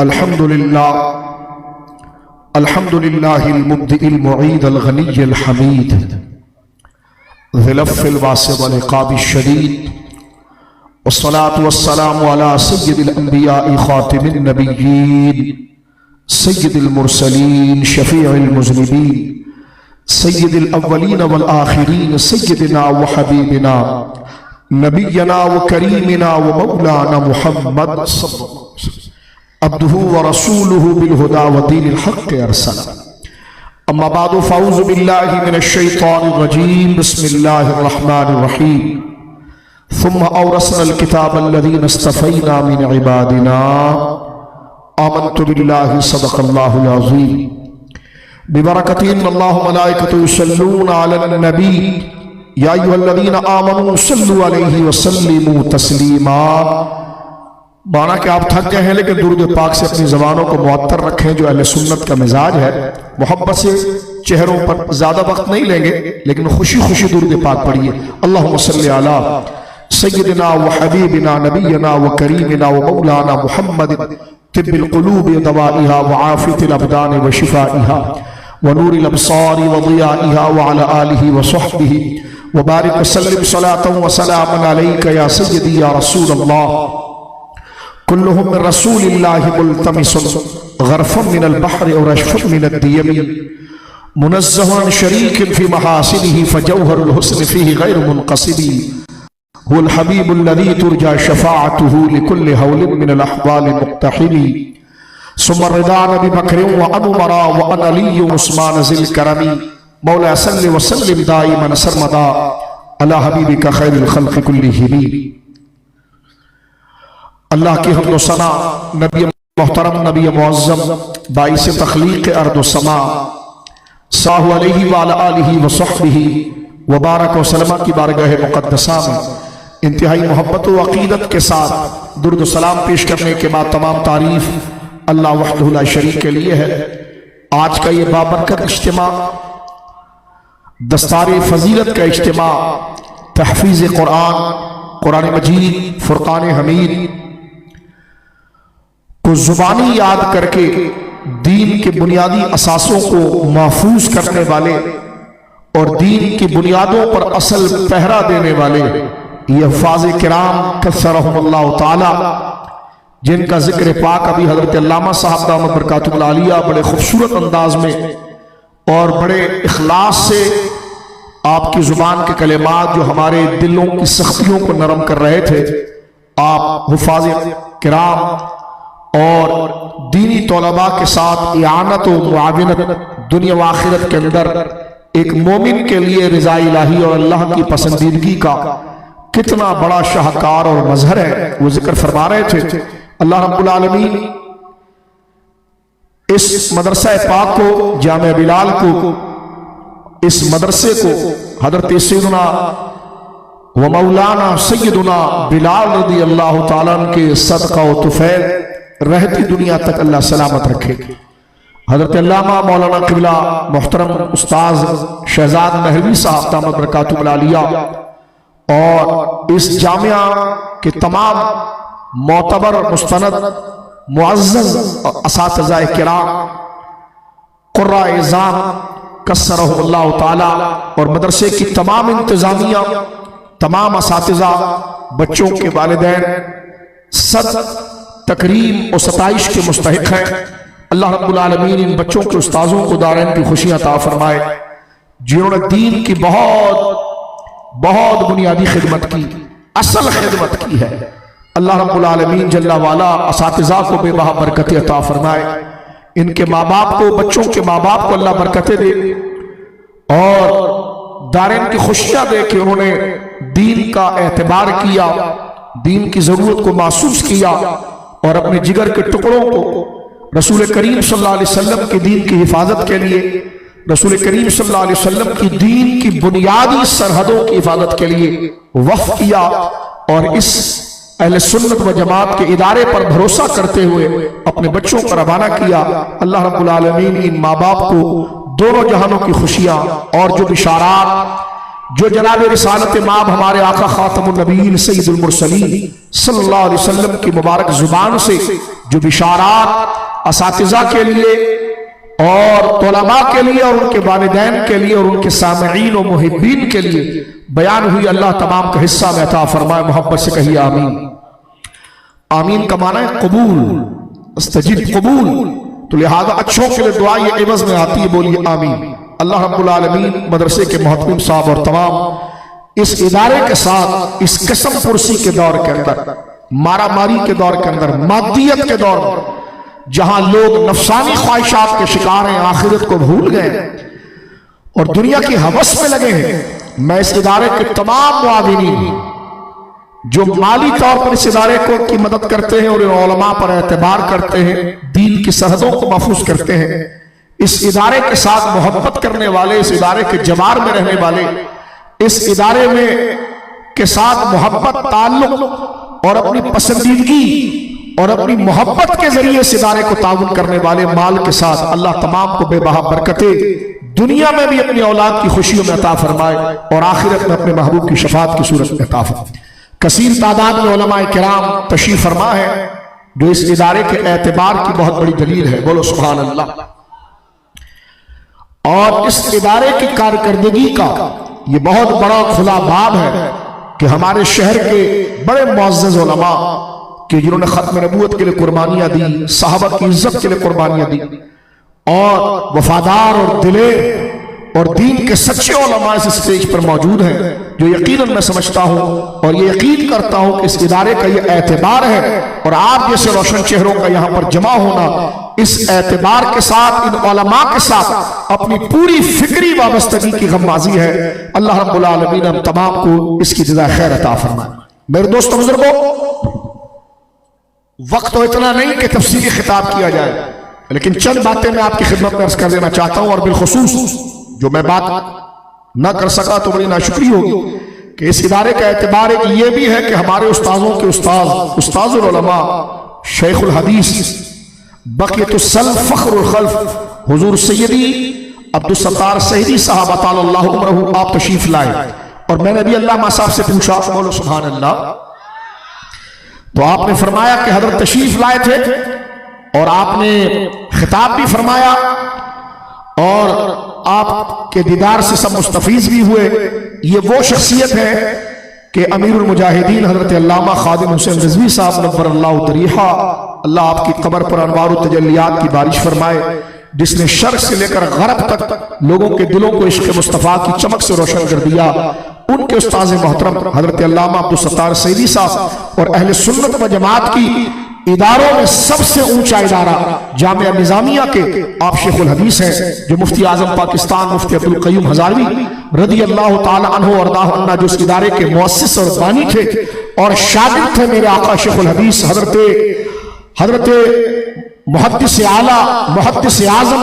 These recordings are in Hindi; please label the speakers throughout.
Speaker 1: अल्हम्दुलिल्लाह अल्हम्दुलिल्लाहिल मुब्दिइल मुईदल गनिय्यिल हमीद ज़िल अफ़्फ़िल वासिअ वल इक़ाबिश शदीद वस्सलातु वस्सलामु अला सय्यिदिल अंबिया'i ख़ातिमिन नबिय्यीन सय्यिदिल मुरसलीन शफ़ीइल मुज़निबीन सय्यिदिल अव्वलीन वल आखिरीन सय्यिदिना व हबीबिना नबिय्यना व करीमिना व मौलाना मुहम्मद अब्दुहु व रसूलुहु बिल हुदा व दीनिल हक़्क़ अरसला। अम्मा बादु फ़अऊज़ु बिल्लाहि मिनश शैतानिर रजीम बिस्मिल्लाहिर रहमानिर रहीम। सुम्मा औरसनल किताबल लज़ीना इस्तफ़ैना मिन इबादिना आमन्तु बिल्लाहि सदक़ल्लाहुल अज़ीम। बिबरकति इन्नल्लाह व मलाइकतुहु युसल्लूना अलन नबी या अय्युहल्लज़ीना आमनू सल्लु अलैहि व सल्लिमू तस्लीमा। माना कि आप थक गए हैं लेकिन दुरूद पाक से अपनी ज़बानों को मुअत्तर रखें, जो अहले सुन्नत का मिजाज है। मोहब्बत से चेहरों पर ज़्यादा वक्त नहीं लेंगे लेकिन खुशी खुशी दुरूद पाक पढ़िए। अल्लाहुम्मा सल्लि अला सय्यिदिना व हबीबिना नबियना व करीमिना व मौलाना मुहम्मद तिब्बिल क़ुलूबि दवाइहा व आफ़ियतिल अबदान व शिफ़ाइहा व नूरिल अब्सारि व ज़ियाइहा व अला आलिहि व सहबिहि व बारिक व सल्लिम सलातन व सलामन अलैका या सय्यदी या रसूलल्लाह। कुल्लुहुम मिन रसूलिल्लाहि मुल्तमिसन गरफ़न मिनल बहरि और अशफ़न मिनद दियमी मुनज़्ज़हन शरीकिन फ़ी महासिनिही फ़जौहरुल हुस्न फ़ीही गैर मुनक़सिबी हुवल हबीबुल लज़ी तुरजा शफ़ाअतुहु लिकुल्लि हौलिन मिनल अहवालि मुक़्तहिमी सुम्मा रिदा नबी बकरिन व उमरा व अन अली उस्मान ज़िल करमी मौला सल्लि व सल्लिम दाइमन सरमदा अला हबीबिका खैरिल खल्क़ि कुल्लिहिम। अल्लाह की हम्द व सना नबी मोहतरम नबी मुअज़्ज़म बाइस तख़लीक़ अर्द व समा साहु अलैहि व अला आलिहि व सहबिहि व बारक व सल्लमा की बारगाह मुक़द्दसा में इंतहाई मोहब्बत व अक़ीदत के साथ दुरूद व सलाम पेश करने के बाद तमाम तारीफ़ अल्लाह वहदहु ला शरीक के लिए है। आज का ये बाबरकत इज्तिमा, दस्तार फजीलत का इज्तिमा, तहफ़ीज़ क़ुरान, क़ुरान मजीद, फ़ुरक़ान हमीद को ज़ुबानी याद करके दीन के बुनियादी असासों को महफूज करने वाले और दीन की बुनियादों पर असल पहरा देने वाले ये हफ़ाज़ किराम कस्सरहुमुल्लाह ताला, जिनका जिक्र पाक अभी हज़रत अल्लामा साहब दामत बरकातुहुल आलिया बड़े खूबसूरत अंदाज में और बड़े इखलास से आपकी ज़ुबान के कलिमात जो हमारे दिलों की सख्तियों को नरम कर रहे थे, आप हुफ़ाज़ किराम और दीनी तौलबा के साथ इआनत व मुआविनत दुनिया व आखिरत के अंदर एक मोमिन के लिए रिज़ा इलाही और अल्लाह की पसंदीदगी का कितना बड़ा शाहकार और मजहर है, वो जिक्र फरमा रहे थे। अल्लाह रब्बुल आलमीन इस मदरसा पाक को, जामे बिलाल को, इस मदरसे को हज़रत सैयदना व मौलाना सैयदना बिलाल रज़ी अल्लाह ताला के सदका व तुफ़ैल रहती दुनिया तक अल्लाह सलामत रखे। हज़रत अल्लामा मौलाना क़िबला मोहतरम उस्ताज़ शहज़ाद नहवी साहब दामत बरकातुहुल आलिया और इस जामिया के तमाम मोतबर मुस्तनद मुअज़्ज़ज़ असातिज़ाए किराम क़ुर्राए इज़ाम कस्सरहुमुल्लाह ताला और मदरसे की तमाम इंतज़ामिया, तमाम असातिज़ा, बच्चों के वालिदैन सद तकरीम और सताइश के मुस्तहिक हैं। अल्लाह रब्बुल आलमीन इन बच्चों के उस्ताज़ों को दारैन की खुशियाँ अता फरमाए, जिन्होंने दीन की बहुत बहुत बुनियादी खिदमत की, असल खिदमत की है। अल्लाह रब्बुल आलमीन जल्ला वाला असातिज़ा को बेबहा बरकतें अता फरमाए, इनके माँ बाप को, बच्चों के माँ बाप को अल्लाह बरकतें दे और दारैन की खुशियाँ दे कि उन्होंने दीन का एतबार किया, दीन की ज़रूरत को महसूस किया और अपने जिगर के टुकड़ों को रसूल करीम सल्लल्लाहु अलैहि वसल्लम के दीन की हिफाजत के लिए, रसूल करीम सल्लल्लाहु अलैहि वसल्लम की दीन की बुनियादी सरहदों की हिफाजत के लिए वक़्फ़ किया और इस अहले सुन्नत व जमात के इदारे पर भरोसा करते हुए अपने बच्चों को रवाना किया। अल्लाह रब्बुल आलमीन इन माँ बाप को दोनों जहानों की खुशियाँ और जो बिशारात जो जनाब रिसालत माब हमारे आका खातमुन नबीय्यीन सय्यदुल मुरसलीन सल्लल्लाहु अलैहि वसल्लम की मुबारक जुबान से जो बिशारात असातिज़ा के लिए और तलबा के लिए और उनके वालिदैन के लिए और उनके सामईन और मुहिब्बीन के लिए बयान हुई, अल्लाह तमाम का हिस्सा में अता फरमाए। मोहब्बत से कहिए आमीन। आमीन का माना है कबूल, इस्तजीब कबूल। तो लिहाजा अच्छों के लिए दुआ ये एवज में आती है, बोलिए आमीन। अल्लाह रब्बुल आलमीन मदरसे के मोहतरम साहब और तमाम इस इदारे के साथ इस कसम पुरसी के दौर के अंदर, मारा मारी के दौर के अंदर, मादियत के दौर में, जहां लोग नफसानी ख्वाहिशात के शिकार हैं, आखिरत को भूल गए और दुनिया की हवस में लगे हैं, मैं इस इदारे के तमाम मुआविनीन जो माली तौर पर इस इदारे को की मदद करते हैं और इन उलमा पर एतबार करते हैं, दीन की सरहदों को महफूज करते हैं, इस इदारे के साथ मोहब्बत करने वाले, इस इदारे के जवार में रहने वाले, इस इदारे में के साथ मोहब्बत, ताल्लुक और अपनी पसंदीदगी और अपनी मोहब्बत के जरिए इस इदारे को ताउन करने वाले माल के साथ अल्लाह तमाम को बेबहा बरकतें दुनिया में भी अपनी औलाद की खुशियों में अता फरमाए और आखिरत में अपने महबूब की शफात की सूरत में अता फरमाए। कसीर तादाद में उलमाए किराम तशरीफ फरमा है जो इस इदारे के एतबार की बहुत बड़ी दलील है, बोलो सुभान अल्लाह। और इस इदारे की कारकर्दगी का ये बहुत बड़ा खुला बाब है कि हमारे शहर के बड़े मुअज़्ज़ज़ उलमा कि जिन्होंने खत्म नबूवत के लिए कुर्बानियां दी, साहबा की इज्जत के लिए कुर्बानियां दी और वफादार और दिलेर और दीन के सच्चे उलमा इस स्टेज पर मौजूद हैं, जो यकीनन मैं समझता हूं और ये यकीन करता हूं कि इस इदारे का ये एतबार है और आप जैसे रोशन चेहरों का यहां पर जमा होना इस एतबार के साथ, इन उलमा के साथ अपनी पूरी फिक्री वाबस्तगी की गमबाजी है। अल्लाह रब्बुल आलमीन हम तमाम को इसकी जज़ा खैर अता फरमाए। मेरे दोस्तों बुजुर्गों, वक्त तो इतना नहीं कि तफसीली खिताब किया जाए, लेकिन चंद बातें मैं आपकी खिदमत में अर्ज कर देना चाहता हूं और बिलखुसूस जो मैं बात ना कर सका तो बड़ी नाशुक्री होगी कि इस इदारे का एतबार एक ये भी है कि हमारे उस्ताजों के उस्ताजुल उलमा शेखुल हदीस बक़ियतुस्सल्फ़ फ़ख़्रुल ख़ल्फ़ हुज़ूर सैयदी अब्दुल सत्तार सईदी साहब अतालल्लाहु उम्रहू आप तशरीफ लाए और मैंने भी अल्लाह साहब से पूछा, बोलो सुभान अल्लाह, तो आपने फरमाया कि हज़रत तशरीफ लाए थे और आपने खिताब भी फरमाया और आपके दीदार से सब मुस्तफीज भी हुए। ये वो शख्सियत है कि अमीरुल मुजाहिदीन हजरत अल्लामा खादिम हुसैन रिजवी साहब नव्वरल्लाहु तरीहा, अल्लाह आपकी कब्र पर अनवार व तजल्लियात की बारिश फरमाए, जिसने शर्क से लेकर गरब तक लोगों के दिलों को इश्क़ मुस्तफ़ा की चमक से रोशन कर दिया। उनके उस्ताज़ मोहतरम हजरत अल्लामा अब्दुल सत्तार सईदी साहब और अहले सुन्नत व जमात की इदारों में सबसे ऊंचा इदारा जामिया निजामिया के आप शेखुल हदीस हैं, जो मुफ्ती आजम पाकिस्तान मुफ्ती अब्दुल क़य्यूम हज़ारवी रज़ी अल्लाह ताला अन्हु और अर्दाहु जो इस इदारे के मुअस्सिस और बानी थे और शागिर्द थे मेरे आका शेखुल हदीस हजरत मुहद्दिस आला मुहद्दिस आज़म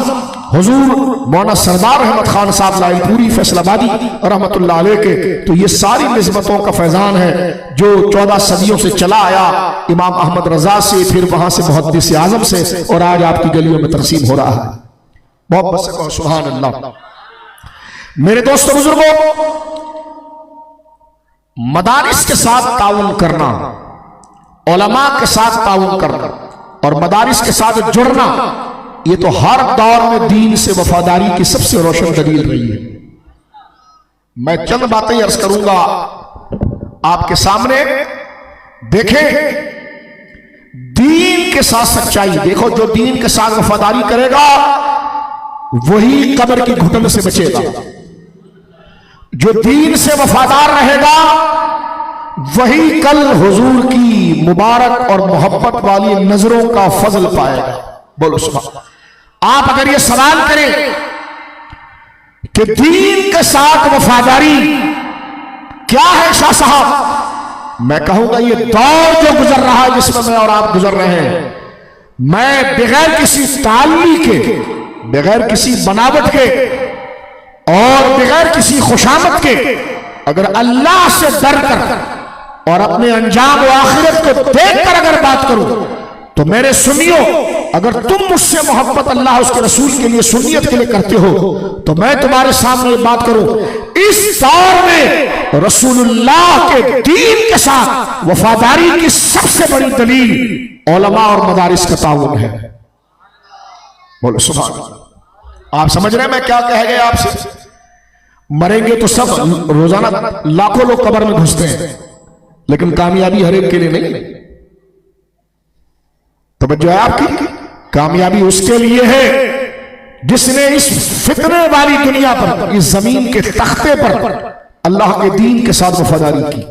Speaker 1: हुजूर मौलाना सरदार अहमद खान साहब लाइलपुरी फैसलाबादी रहमतुल्लाह अलैह के। तो ये सारी निस्बतों का फैजान है जो 14 सदियों से चला आया, इमाम अहमद रजा से, फिर वहां से मुहद्दिस आज़म से, और आज आपकी गलियों में तरसीम हो रहा है। मोहब्बत से कहो सुभान अल्लाह। मेरे दोस्तों बुजुर्गों, मदारिस के साथ ताउन करना, उलमा के साथ ताउन करना और मदारिस के साथ जुड़ना, ये तो हर दौर में दीन से वफादारी की सबसे रोशन दलील रही है। मैं चंद बातें अर्ज करूंगा आपके सामने। देखें, दीन के साथ सच्चाई, देखो जो दीन के साथ वफादारी करेगा वही कब्र की घुटन से बचेगा, जो दीन से वफादार रहेगा वही कल हुजूर की मुबारक और मोहब्बत वाली नजरों का फजल पाएगा। बोलो सुभान। आप अगर ये सवाल करें कि दीन के साथ वफादारी क्या है शाह साहब, मैं कहूंगा ये दौर जो गुजर रहा है जिसमें मैं और आप गुजर रहे हैं, मैं बगैर किसी ताल्ली के, बगैर किसी बनावट के और बगैर किसी खुशामद के अगर अल्लाह से डर कर और अपने अंजाम व आखिरत को देखकर अगर बात करूं तो मेरे सुनियो अगर तुम मुझसे मोहब्बत अल्लाह उसके रसूल के लिए सुन्नियत के लिए करते हो तो मैं तुम्हारे सामने बात करूं, इस दौर में रसूलुल्लाह के दीन के साथ वफादारी की सबसे बड़ी दलील उलमा और मदारिस का ताउन है। बोलो सुभान अल्लाह। आप समझ रहे हैं मैं क्या कह गया आपसे? मरेंगे तो सब, रोजाना लाखों लोग कब्र में घुसते हैं, लेकिन कामयाबी हर एक के लिए नहीं। तवज्जो है आपकी? कामयाबी उसके लिए है जिसने इस फितने वाली दुनिया पर, इस जमीन के तख्ते पर अल्लाह के दीन के साथ वफादारी की।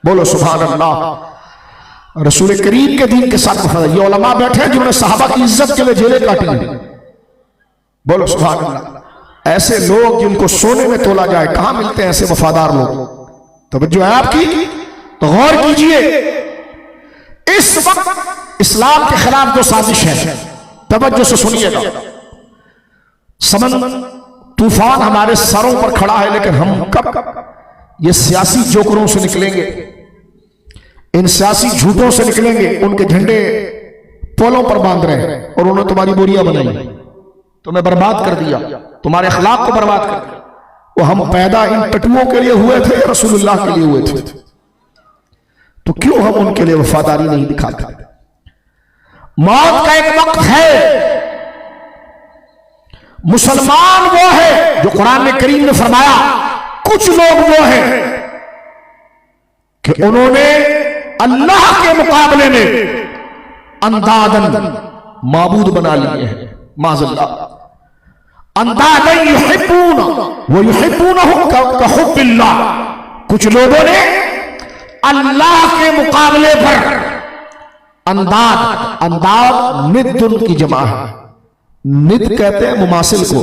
Speaker 1: बोलो सुभान अल्लाह। रसूल करीम के दीन के साथ वफादारी। ये उलमा बैठे हैं जिन्होंने सहाबा की इज्जत के लिए जेलें काटी हैं। बोलो सुभान अल्लाह। ऐसे लोग जिनको सोने में तोला जाए, कहां मिलते हैं ऐसे वफादार लोग? तवज्जो है आपकी? तो गौर कीजिए, इस वक्त इस्लाम के खिलाफ जो साजिश है, तवज्जो से सुनिएगा। समन तूफान हमारे सरों पर खड़ा है, लेकिन हम कब ये सियासी जोकरों से निकलेंगे, इन सियासी झूठों से निकलेंगे? उनके झंडे पोलों पर बांध रहे हैं और उन्होंने तुम्हारी बोरियां बनाई, तुम्हें बर्बाद कर दिया, तुम्हारे अखलाक को बर्बाद कर दिया। वो हम पैदा इन टटुओं के लिए हुए थे, रसूलुल्लाह के लिए हुए थे, तो क्यों हम उनके लिए वफादारी नहीं दिखाते? मौत का एक वक्त है, मुसलमान वो है जो कुरान करीम ने फरमाया, कुछ लोग वो हैं कि उन्होंने अल्लाह के मुकाबले में अंदादन माबूद बना लिए हैं। माज़अल्लाह, अंदादन युहिब्बून व युहिब्बूनहु का हुब्बिल्लाह। कुछ लोगों ने अल्लाह के मुकाबले पर अंदाद निद्दुन की जमा है। निद कहते हैं मुमासिल को,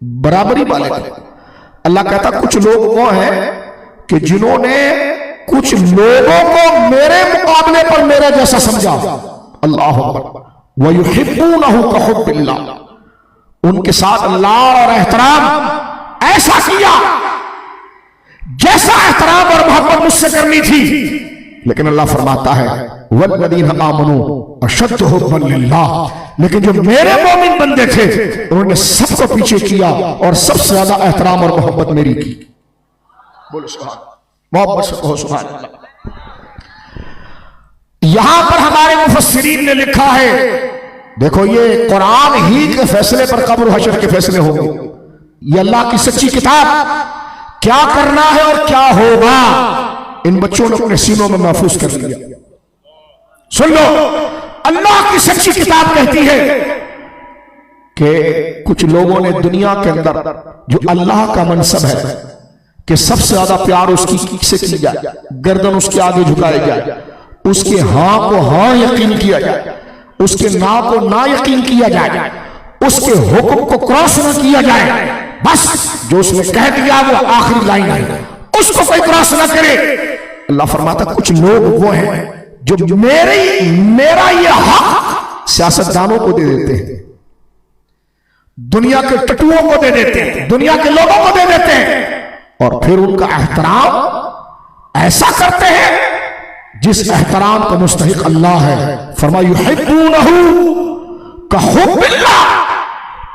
Speaker 1: बराबरी वाले को। अल्लाह कहता कुछ लोग वो हैं कि जिन्होंने कुछ लोगों को मेरे मुकाबले पर मेरे जैसा समझा। अल्लाह अकबर। व युहिब्बूनहु का हुब्बिल्लाह। उनके साथ लाड़ और एहतराम ऐसा किया जैसा एहतराम और मोहब्बत मुझसे करनी थी। लेकिन अल्लाह फरमाता है वल्लज़ीना आमनू अशद्दु हुब्बन लिल्लाह। लेकिन जो मेरे मोमिन बंदे थे उन्होंने सबको पीछे किया और सबसे ज्यादा एहतराम और मोहब्बत मेरी की। बोलो सुभान, मोहब्बत से कहो सुभान अल्लाह। यहां पर हमारे मुफस्सिरीन ने लिखा है, देखो ये कुरान ही के फैसले पर कब्र हशर के फैसले होंगे। ये अल्लाह की सच्ची किताब, क्या करना है और क्या होगा इन बच्चों ने अपने सीनों में महफूज कर लिया। सुन लो, अल्लाह की सच्ची किताब कहती है कि कुछ लोगों ने दुनिया के अंदर जो अल्लाह का मनसब है कि सबसे ज्यादा प्यार उसकी से की जाए, गर्दन उसके आगे झुकाई जाए, उसके हां को हां यकीन किया जाए, उसके ना को ना यकीन किया जाए, उसके हुक्म को क्रॉस न किया जाए, बस जो उसने कह दिया वो आखिरी लाइन है, उसको कोई क्रॉस न करे। अल्लाह फरमाता कुछ लोग वो हैं जो मेरा ये हक सियासतदानों को दे देते हैं, दुनिया के टटुओं को दे देते हैं, दुनिया के लोगों को दे देते हैं, और फिर उनका एहतराम ऐसा करते हैं जिस एहतराम का मुस्तहिक अल्लाह है। फरमाया युहिब्बूनहु का हुब्बिल्लाह।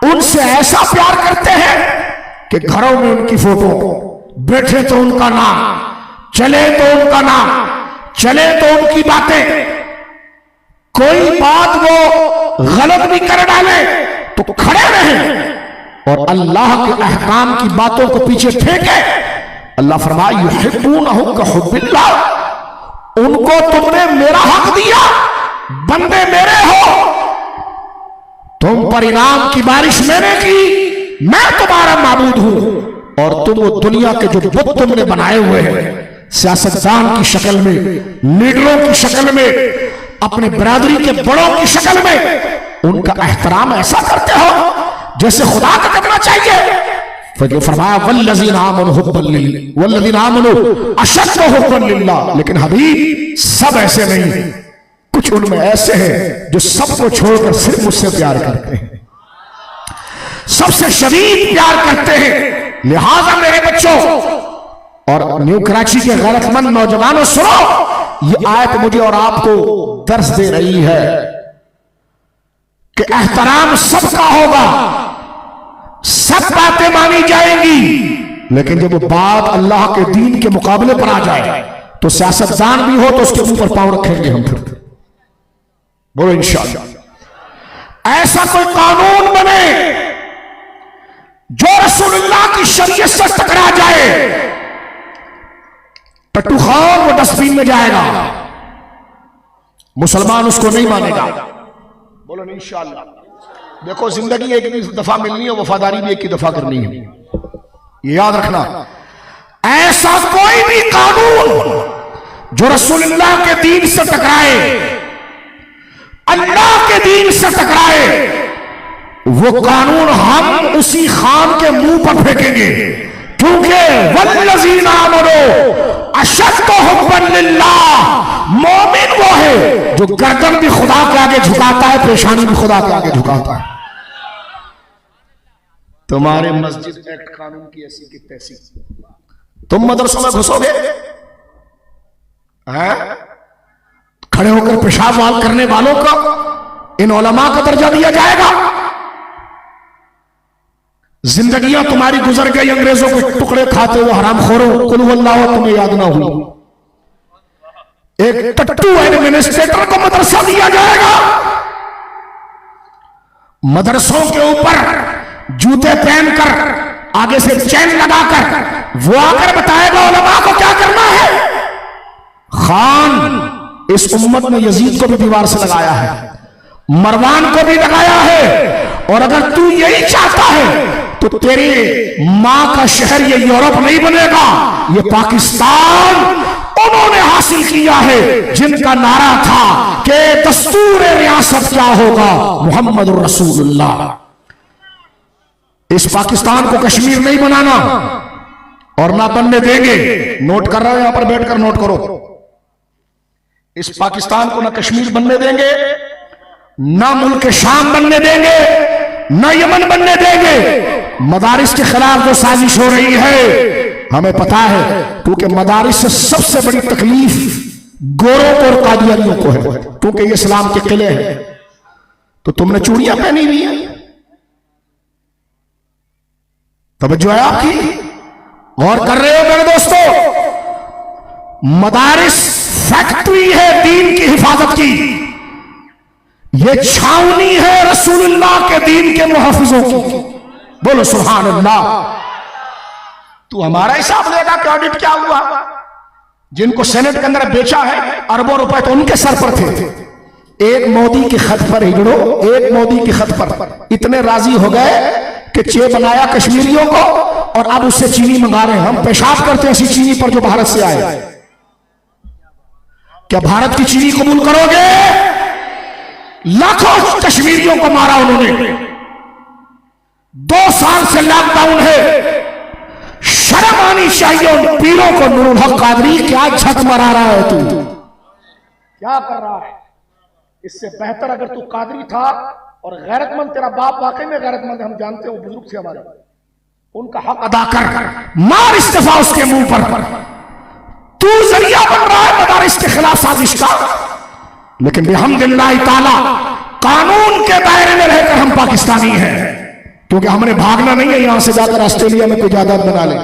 Speaker 1: उनसे ऐसा प्यार करते हैं कि घरों में उनकी फोटो, बैठे तो उनका नाम, चले तो उनका नाम, चले तो उनकी बातें, कोई बात वो गलत भी कर डाले तो खड़े रहे और अल्लाह के अहकाम की बातों को पीछे फेंके। अल्लाह फरमाया युहिब्बूनहु का हुब्बिल्लाह। उनको तुमने मेरा हक दिया, बंदे मेरे हो, तुम पर इनाम की बारिश मैंने की, मैं तुम्हारा माबूद हूं। और तुम वो दुनिया के जो बुत तुमने बनाए हुए हैं, सियासतदान की शक्ल में, लीडरों की शक्ल में, अपने बरादरी के बड़ों की शक्ल में, उनका एहतराम ऐसा करते हो जैसे खुदा का करना चाहिए। फरमाया वल्लज़ीना आमनू हुब्बन लिल्लाह वल्लज़ीना आमनू अशद्दु हुब्बन लिल्लाह। लेकिन हबीब सब ऐसे नहीं, कुछ उनमें ऐसे हैं जो सबको छोड़कर सिर्फ मुझसे प्यार करते हैं, सबसे शदीद प्यार करते हैं। लिहाजा मेरे बच्चों और न्यू कराची के गैरतमंद नौजवानों, सुनो, ये आयत मुझे और आपको दर्स दे रही है कि एहतराम सबका होगा, सब बातें मानी जाएंगी, लेकिन जब वो बात अल्लाह के दीन के मुकाबले पर आ जाए तो सियासतदान भी हो तो उसके मुंह पर पांव रखेंगे हम फिर। बोलो इंशाअल्लाह। ऐसा कोई कानून बने जो रसूलुल्लाह की शरीयत से टकरा जाए, टट्टू खान वो डस्टबिन में जाएगा, मुसलमान उसको नहीं मानेगा। बोलो इंशाअल्लाह। देखो जिंदगी एक ही दफा मिलनी है, वफादारी भी एक ही दफा करनी है, ये याद रखना। ऐसा कोई भी कानून जो रसूलुल्लाह के दीन से टकराए, अल्लाह के दीन से टकराए, वो कानून हम उसी खान के मुंह पर फेंकेंगे, क्योंकि वल्लज़ीना आमनू अशद्दु हुब्बन लिल्लाह, मोमिन वो है जो गर्दन भी खुदा के आगे झुकाता है, पेशानी भी खुदा के आगे झुकाता है। तुम्हारे मस्जिद एक्ट कानून की ऐसी की तैसी, तुम मदरसों में घुसोगे, खड़े होकर पेशाब वाल करने वालों को इन उलमा का दर्जा दिया जाएगा। जिंदगियां तुम्हारी गुजर गई अंग्रेजों के टुकड़े खाते हुए, हरामखोरों, कुल वल्लाह तुम्हें याद ना हुई। एक टट्टू एडमिनिस्ट्रेटर को मदरसा दिया जाएगा, मदरसों के ऊपर जूते पहनकर आगे से चैन लगाकर वो आकर बताएगा उलमा को क्या करना है। खान इस उम्मत ने यजीद को भी दीवार से लगाया है, मरवान को भी लगाया है, और अगर तू यही चाहता है तो तेरी मां का शहर ये यूरोप नहीं बनेगा, ये पाकिस्तान उन्होंने हासिल किया है जिनका नारा था कि दस्तूर रियासत क्या होगा, मोहम्मद रसूलुल्लाह। इस पाकिस्तान को कश्मीर नहीं बनाना और ना बनने देंगे। नोट कर रहे हो, यहां पर बैठकर नोट करो। इस पाकिस्तान को ना कश्मीर बनने देंगे, ना मुल्क शाम बनने देंगे, ना यमन बनने देंगे। मदारिस के खिलाफ जो साजिश हो रही है हमें पता है, क्योंकि मदारिस से सबसे बड़ी तकलीफ गोरों को और कादियानियों को है, क्योंकि ये इस्लाम के किले हैं। तो तुमने चूड़ियां पहनी हुई है, तवज्जो है आपकी, गौर कर रहे हो मेरे दोस्तों। मदारिस फैक्ट्री है दीन की हिफाजत की, ये छावनी है रसूलुल्लाह के दीन के मुहाफिजों की। बोलो सुभान अल्लाह। तू हमारा हिसाब लेगा कि ऑडिट क्या हुआ? जिनको सेनेट के अंदर बेचा है अरबों रुपए तो उनके सर पर थे। एक मोदी के खत पर हिजड़ो, एक मोदी के खत पर इतने राजी हो गए कि चे बनाया कश्मीरियों को, और अब उससे चीनी मंगा रहे हैं। हम पेशाब करते हैं इसी चीनी पर जो भारत से आए। क्या भारत की चीनी कबूल करोगे? लाखों कश्मीरियों को मारा उन्होंने, 2 साल से लॉकडाउन है। शर्म आनी चाहिए उन पीरों को। नूरुल हक कादरी क्या झक मरा रहा है तू, क्या कर रहा है? इससे बेहतर अगर तू कादरी था और गैरतमंद, तेरा बाप वाकई में गैरतमंद, हम जानते हैं, वो बुजुर्ग थे हमारे, उनका हक अदा कर, मार इस्तीफा उसके मुंह पर। तू जरिया बन रहा है मदारिस के खिलाफ साजिश का। लेकिन बिहम्दिल्लाह ताला कानून के दायरे में रहकर हम पाकिस्तानी हैं, क्योंकि हमने भागना नहीं है यहां से जाकर ऑस्ट्रेलिया में कोई जायदाद बना ले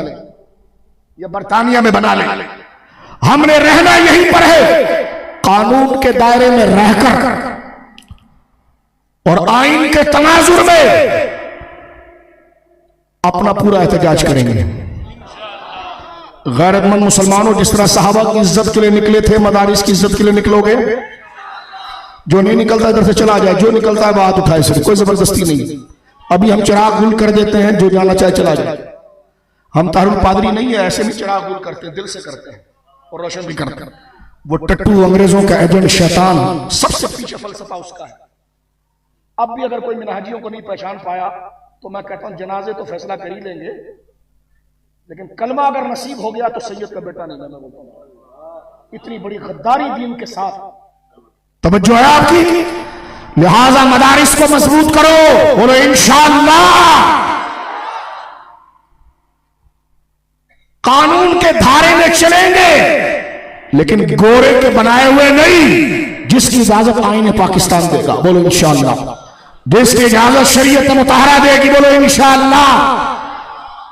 Speaker 1: या बर्तानिया में बना ले। हमने रहना यहीं पर है, कानून के दायरे में रहकर और आइन के तनाजुर में अपना पूरा एहतजाज करेंगे। गैरतमंद मुसलमानों, जिस तरह सहाबा की इज्जत के लिए निकले थे, मदारिस की इज्जत के लिए निकलोगे। जो नहीं निकलता इधर से चला जाए, जो निकलता है बात उठाए, सिर्फ कोई जबरदस्ती नहीं। अभी हम चिराग गुल कर देते हैं, जो जाना चाहे चला जाए। हम तारुल पादरी नहीं है, ऐसे भी चिराग गुल करते हैं, दिल से करते हैं और रोशन भी करते हैं। वो टट्टू अंग्रेजों का एजेंट शैतान, सबसे पीछे फलसफा उसका है। अब भी अगर कोई मिनहाजियों को नहीं पहचान पाया तो मैं कहता हूं जनाजे तो फैसला कर ही लेंगे, लेकिन कलमा अगर नसीब हो गया तो सैयद का बेटा नहीं, मैं बोलता हूं। इतनी बड़ी गद्दारी दीन के साथ, तवज्जो है आपकी। लिहाजा मदारिस को मजबूत करो, बोलो इंशाअल्लाह। कानून के धारे में चलेंगे, लेकिन गोरे के बनाए हुए नहीं, जिसकी इजाजत आईने पाकिस्तान देगा। बोलो इंशाअल्लाह। जिसकी इजाजत शरीयत मुताहरा देगी, बोलो इंशाअल्लाह।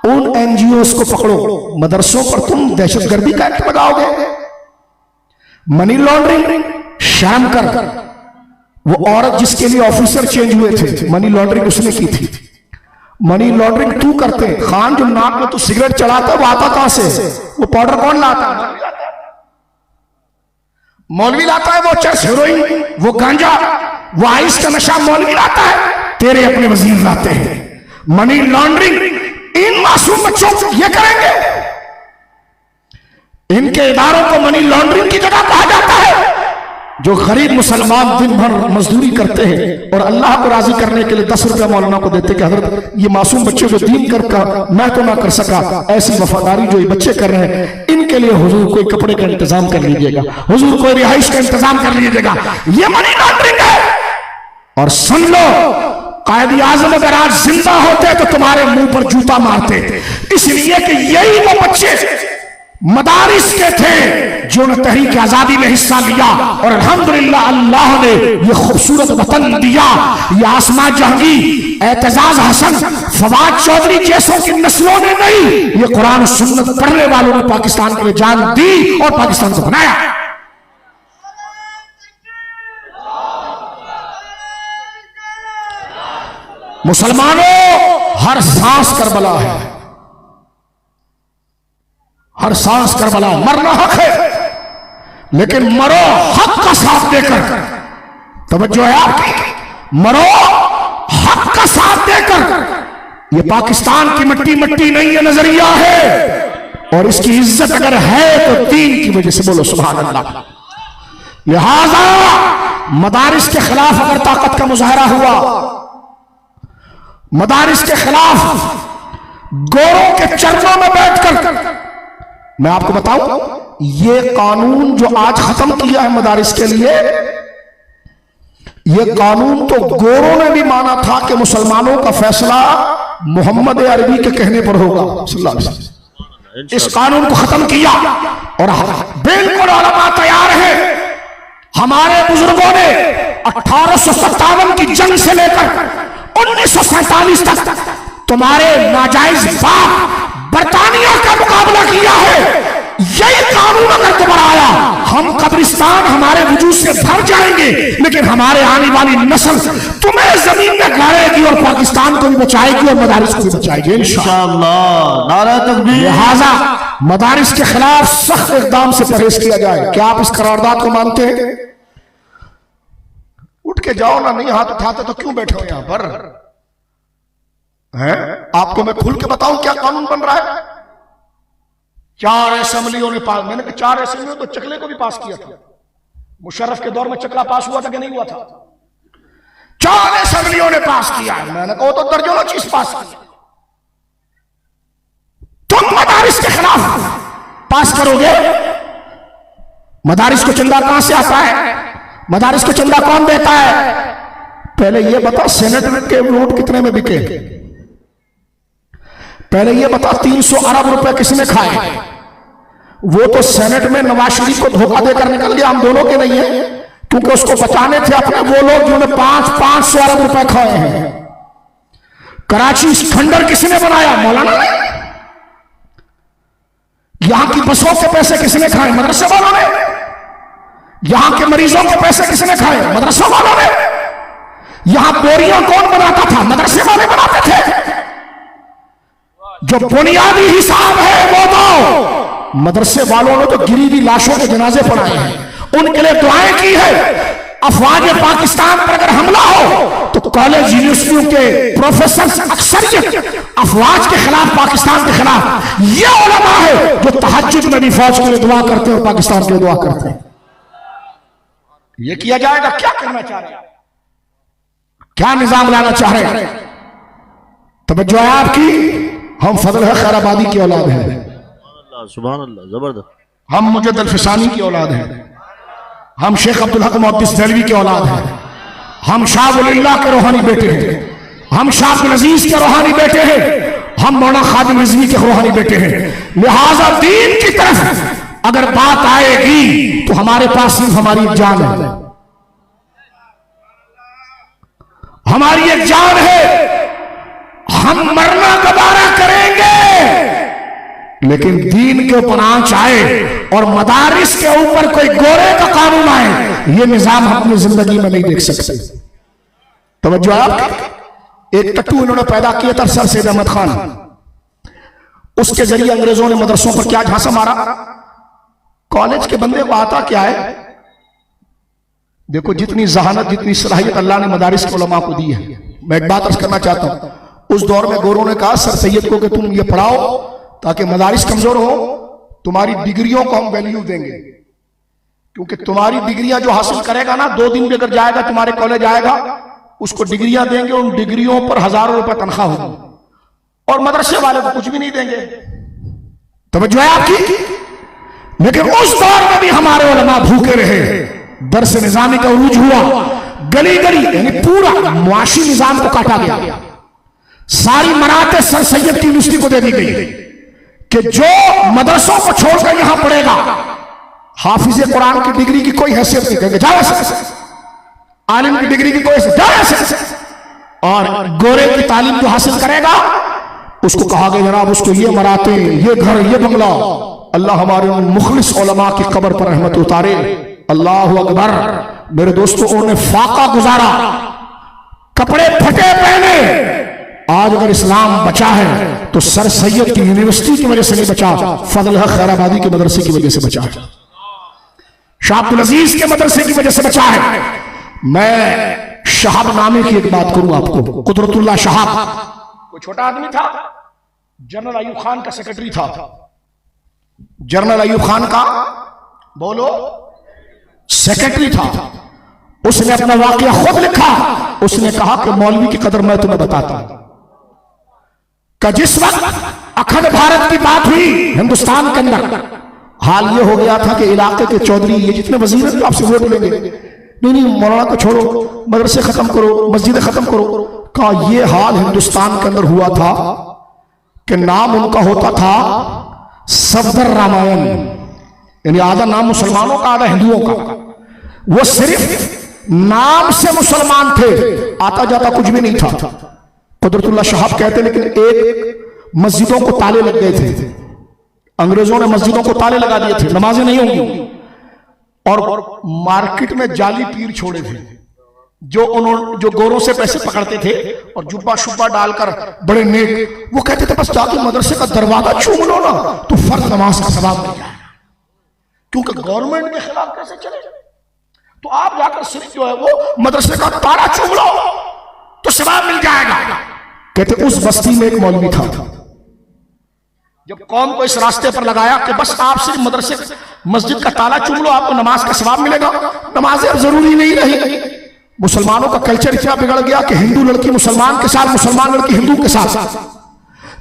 Speaker 1: उन एनजीओ को पकड़ो, मदरसों पर तुम दहशतगर्दी का एक्ट लगाओगे, मनी लॉन्ड्रिंग। शर्म कर, वो औरत जिसके लिए ऑफिसर चेंज हुए थे, मनी लॉन्ड्रिंग उसने की थी। मनी लॉन्ड्रिंग तू करते खान, जो नाक में तू सिगरेट चढ़ाता वो आता कहां से? वो पाउडर कौन लाता है? मौलवी लाता है। वो चर्च, हेरोइन, वो गांजा, वो आइस का नशा मौलवी लाता है, तेरे अपने वजीर लाते हैं। मनी लॉन्ड्रिंग इन मासूम बच्चों को ये करेंगे। इनके इदारों को मनी लॉन्ड्रिंग की जगह कहा जाता है। जो गरीब मुसलमान दिन भर मजदूरी करते हैं और अल्लाह को राजी करने के लिए 10 रुपया मौलाना को देते कि हजरत ये मासूम बच्चे जो दीन कर मैं तो ना कर सका, ऐसी वफादारी जो ये बच्चे कर रहे हैं, इनके लिए हुजूर कोई कपड़े का इंतजाम कर लीजिएगा, हुजूर कोई रिहाइश का इंतजाम कर लीजिएगा। ये मनी लॉन्ड्रिंग है। और सुन लो, कायद आजम अगर आज जिंदा होते तो तुम्हारे मुंह पर जूता मारते, इसलिए कि यही वो बच्चे मदारिस के थे जो ने तहरीक आजादी में हिस्सा लिया। और अल्हम्दुलिल्लाह अल्लाह ने ये खूबसूरत वतन दिया। ये आसमा जहांगी, एतजाज हसन, फवाद चौधरी जैसों की नस्लों ने नहीं, ये कुरान सुन्नत पढ़ने वालों ने पाकिस्तान के लिए जान दी और पाकिस्तान को बनाया। मुसलमानों, हर सांस करबला है, हर सांस करबला। मरना हक है, लेकिन मरो हक का साथ देकर। तवज्जो है आपकी, मरो हक का साथ देकर। ये पाकिस्तान की मिट्टी मिट्टी नहीं है, नजरिया है। और इसकी इज्जत अगर है तो दीन की वजह से, बोलो सुभान अल्लाह। लिहाजा मदारिस के खिलाफ अगर ताकत का मुजाहरा हुआ, मदारिस के खिलाफ गोरों के चरणों में बैठकर, मैं आपको बताऊं, ये कानून जो आज खत्म किया है मदारिस के लिए, ये कानून तो गोरों ने भी माना था कि मुसलमानों का फैसला मोहम्मद अरबी के कहने पर होगा सल्लल्लाहु अलैहि वसल्लम। इस कानून को खत्म किया और बिल्कुल उलमा तैयार है। हमारे बुजुर्गों ने 1857 की जंग से लेकर 1947 तक तुम्हारे नाजायज बाप बरतानिया का मुकाबला किया है। यही कानून अगर दोबारा आया, हम कब्रिस्तान हमारे वजूद से भर जाएंगे, लेकिन हमारे आने वाली नस्ल तुम्हें जमीन में गाड़ेगी और पाकिस्तान को भी बचाएगी और मदारिस को भी बचाएगी इंशाअल्लाह। नारा तकबीर। लिहाजा मदारिस के खिलाफ सख्त इकदाम से परहेज किया जाए। क्या आप इस करारदाद को मानते हैं? उठ के जाओ ना, नहीं हाथ उठाते तो क्यों बैठे हो यहां पर? है आपको मैं खुल के बताऊं क्या कानून बन रहा है। 4 असेंबलियों ने पास, मैंने कहा 4 असेंबलियों तो चकले को भी पास किया था। मुशर्रफ के दौर में चकला पास हुआ था कि नहीं हुआ था? 4 असेंबलियों ने पास किया है। मैंने कहा तो दर्जनों चीज पास की। तुम मदारिस के खिलाफ पास करोगे? मदारिस को चंदा कहां से आता है? मदारिस को चंदा कौन देता है? पहले यह बता, सेनेट के वोट कितने में बिके? पहले यह बता, 300 अरब रुपए किसने खाए? वो तो सेनेट में नवाज शरीफ को धोखा देकर निकल गया, हम दोनों के नहीं है, क्योंकि उसको बचाने थे अपने वो लोग जिन्होंने 500 अरब रुपए खाए हैं। कराची खंडर किसने बनाया? मौलाना ने। यहां की बसों के पैसे किसने खाए? मदरसे वालों ने। यहां के मरीजों के पैसे किसने खाए? मदरसे वालों ने। यहां बोरियां कौन बनाता था? मदरसे वाले बनाते थे। जो बुनियादी हिसाब है वो तो मदरसे वालों ने तो गिरी हुई लाशों के जनाजे पढ़ाए हैं, उनके लिए दुआएं की है। अफवाज पाकिस्तान पर अगर हमला हो तो कॉलेज यूनिवर्सिटियों के प्रोफेसर अक्सरियत अफवाज के खिलाफ, पाकिस्तान के खिलाफ, ये उलमा है जो तहज्जुद में भी फौज के लिए दुआ करते हैं और पाकिस्तान के लिए दुआ करते हैं। ये किया जाएगा। क्या करना चाह रहे हैं? क्या निजाम लाना चाह रहे हैं? तवज्जो है आपकी। हम फजल है खैराबादी की औलाद है,
Speaker 2: सुभान अल्लाह, जबरदस्त।
Speaker 1: हम मुजद्दिद अल-फिसानी की औलाद है, हम शेख अब्दुल हक मुहद्दिस देहलवी की औलाद है, हम शाह वलीउल्लाह के रूहानी बेटे हैं, हम शाह अब्दुल अजीज के रूहानी बेटे हैं, हम मौलाना खादिम रिजवी के रूहानी बेटे हैं। लिहाजा दीन की तरफ अगर बात आएगी तो हमारे पास सिर्फ हमारी जान है, हमारी एक जान है, हम मरना दोबारा करेंगे, लेकिन दीन के ऊपर आंच आए और मदारिस के ऊपर कोई गोरे का कानून आए, ये निजाम हम अपनी जिंदगी में नहीं देख सकते। तवज्जो आप, एक टट्टू इन्होंने पैदा किया था सर सैयद अहमद खान, उसके जरिए अंग्रेजों ने मदरसों पर क्या झांसा मारा। कॉलेज के बंदे को आता क्या है, देखो जितनी जहानत जितनी सलाहियत अल्लाह ने मदारिस के उलमा को दी है। मैं एक बात अर्ज करना चाहता हूं, उस दौर में गोरों ने कहा सर सैयद को कि तुम ये पढ़ाओ ताकि मदारिस कमजोर हो, तुम्हारी डिग्रियों को हम वैल्यू देंगे, क्योंकि तुम्हारी डिग्रियां जो हासिल करेगा ना, 2 दिन भी अगर जाएगा तुम्हारे कॉलेज आएगा, उसको डिग्रियां देंगे, उन डिग्रियों पर हजारों रुपए तनख्वाह होगी, और मदरसे वाले को कुछ भी नहीं देंगे। तवज्जो है आपकी। लेकिन उस दौर में भी हमारे उलमा भूखे रहे, दर्स निजामी का उरूज हुआ, गली गली यानी पूरा मुआशी निजाम को काटा गया, सारी मराते सर सैयद की यूनिवर्सिटी को दे दी गई कि जो मदरसों को छोड़कर यहां पढ़ेगा, हाफिज कुरान की डिग्री की कोई हैसियत नहीं, कहेंगे जाओ ऐसे, आलिम की डिग्री की कोई हैसियत, जाओ ऐसे, और गोरे की तालीम जो हासिल करेगा उसको कहा गया जनाब उसको ये मराते, ये घर, ये बंगला। अल्लाह हमारे उन मुखलिस उलमा की कब्र पर रहमत उतारे। अल्लाह अकबर। मेरे दोस्तों, उन्होंने फाका गुजारा, कपड़े फटे पहने। आज अगर इस्लाम बचा है तो सर सैयद की यूनिवर्सिटी की वजह से नहीं बचा, फजल हक खैराबादी के मदरसे की वजह से बचा है, शाह अब्दुल अजीज के मदरसे की वजह से बचा है। मैं शहाब नामे की एक बात करूं आपको, कुदरतुल्लाह शहाब कोई छोटा आदमी था, जनरल अयूब खान का सेक्रेटरी था। जनरल अयूब खान का बोलो सेक्रेटरी था। उसने अपना वाकया खुद लिखा। उसने कहा कि मौलवी की कदर मैं तुम्हें बताता हूं कि जिस वक्त अखंड भारत की बात हुई हिंदुस्तान के अंदर, हाल ये हो गया था कि इलाके के चौधरी ये जितने वजीर हैं आपसे वोट लेंगे, नहीं मौलाना को छोड़ो, मदरसे खत्म करो, मस्जिदें खत्म करो। का ये हाल हिंदुस्तान के अंदर हुआ था कि नाम उनका होता था सफदर रामायण, यानी आधा नाम मुसलमानों का आधा हिंदुओं का। वो सिर्फ नाम से मुसलमान थे, आता जाता कुछ भी नहीं था। कुदरतुल्लाह शहाब कहते लेकिन एक मस्जिदों को ताले लग गए थे, अंग्रेजों ने मस्जिदों को ताले लगा दिए थे, नमाजें नहीं होंगी, और मार्केट में जाली पीर छोड़े थे जो गोरों से पैसे पकड़ते थे और जुब्बा शुब्बा डालकर बड़े नेक, वो कहते थे बस जाके मदरसे का दरवाजा चूम लो ना तो फर्ज नमाज का सवाब मिल जाएगा, क्योंकि गवर्नमेंट के खिलाफ कैसे चले। तो आप जाकर सिर्फ जो है वो मदरसे का ताला चूम लो तो सवाब मिल जाएगा। कहते उस बस्ती में एक मौलवी था, जब कौम को इस रास्ते पर लगाया कि बस आप सिर्फ मदरसे मस्जिद का ताला चूम लो आपको नमाज का सवाब मिलेगा, नमाजें अब जरूरी नहीं रही। मुसलमानों का कल्चर इतना बिगड़ गया कि हिंदू लड़की मुसलमान के साथ, मुसलमान लड़की हिंदू के साथ।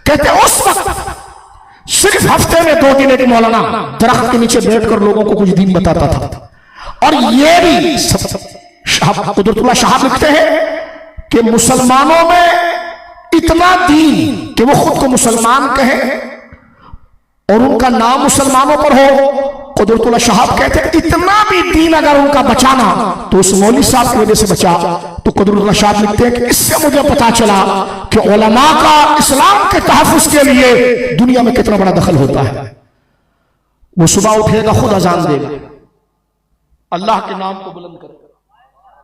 Speaker 1: कहते उस वक्त सिर्फ हफ्ते में 2 दिन एक मौलाना दरख्त के नीचे बैठकर लोगों को कुछ दीन बताता था। और ये भी कुदरतुल्लाह शहाब लिखते हैं कि मुसलमानों में इतना दीन कि वो खुद को मुसलमान कहे और उनका नाम मुसलमानों पर हो। कुदरतुल्लाह शहाब कहते हैं इतना भी दीन अगर उनका बचाना तो उस मौलवी साहब की वजह से बचा। तो कुदरतुल्लाह शहाब लिखते हैं कि इससे मुझे पता चला कि उलमा का इस्लाम के तहफ़्फ़ुज़ के लिए दुनिया में कितना बड़ा दखल होता है। वो सुबह उठेगा खुद अजान देगा, अल्लाह के नाम को बुलंद करेगा,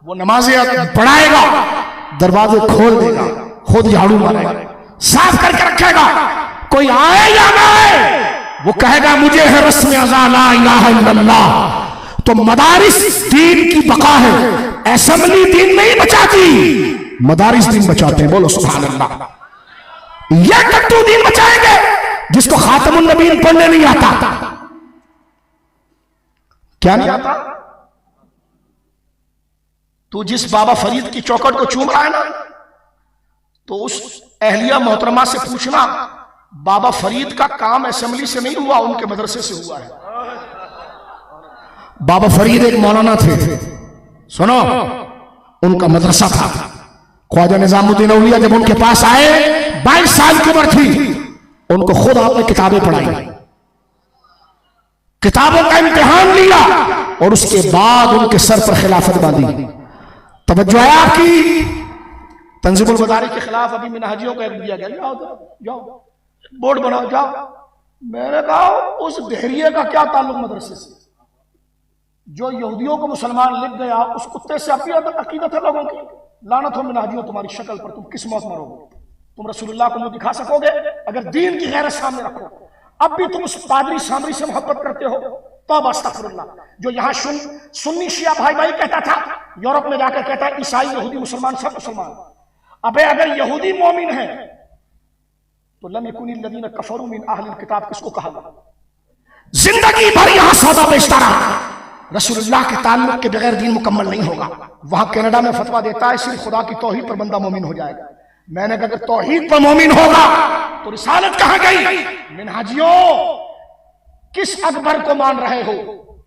Speaker 1: वो नमाज़ें पढ़ाएगा, दरवाजे खोल देगा, खुद झाड़ू मारेगा, साफ करके रखेगा। कोई आए या ना आए वो कहेगा मुझे है रस्म अज़ा ला इलाहा इल्लल्लाह। तो मदारिस दीन की बका है, असेंबली दीन नहीं बचाती, मदारिस दीन बचाते हैं। बोलो सुभान अल्लाह। ये टट्टू दीन बचाएंगे जिसको खातमुन नबीन पढ़ने नहीं आता। क्या नहीं आता? तू जिस बाबा फरीद की चौखट को चूम रहा है ना, तो उस अहलिया मोहतरमा से पूछना बाबा फरीद का काम असेंबली से नहीं हुआ, उनके मदरसे से हुआ है। बाबा फरीद एक मौलाना थे, सुनो, उनका मदरसा था। ख्वाजा निजामुद्दीन औलिया जब उनके पास आए 22 साल की उम्र थी, उनको खुद आपने किताबें पढ़ाई, किताबों का इम्तिहान लिया और उसके बाद उनके सर पर खिलाफत बांधी। तवज्जो है आपकी। तंजीमुल मदारिस के खिलाफ अभी मिनहाजियों का एक दिया गया, जाओ जाओ बोर्ड बनाओ जाओ। मैंने कहा उस देहरिये का क्या ताल्लुक मदरसे से? जो यहूदियों को मुसलमान लिख गया उस कुत्ते से अपनी अकीदत है लोगों की। लानत हो मिनहाजियों तुम्हारी शक्ल पर, तुम किस मौत मरोगे? तुम रसूलुल्लाह को मुंह दिखा सकोगे अगर दीन की गैरत सामने रखो? अब भी तुम उस पादरी सामरी से मोहब्बत करते हो। तौबा अस्तगफिरुल्लाह। जो यहाँ सुन्नी शिया भाई भाई कहता था, यूरोप में जाकर कहता है ईसाई यहूदी मुसलमान सब मुसलमान। अबे अगर यहूदी मोमिन है तो लम यकुनिल लदीना कफरू मिन अहलिल किताब किसको कहा? जिंदगी भर यहां सौदा बेचता रहा। रसूलुल्लाह के ताल्लुक के बगैर दीन मुकम्मल नहीं होगा। वहां कनाडा में फतवा देता है सिर्फ खुदा की तौहीद पर बंदा मोमिन हो जाएगा। मैंने कहा अगर तौहीद पर मोमिन होगा तो रिसालत कहां गई? मिनहाजियों किस अकबर को मान रहे हो?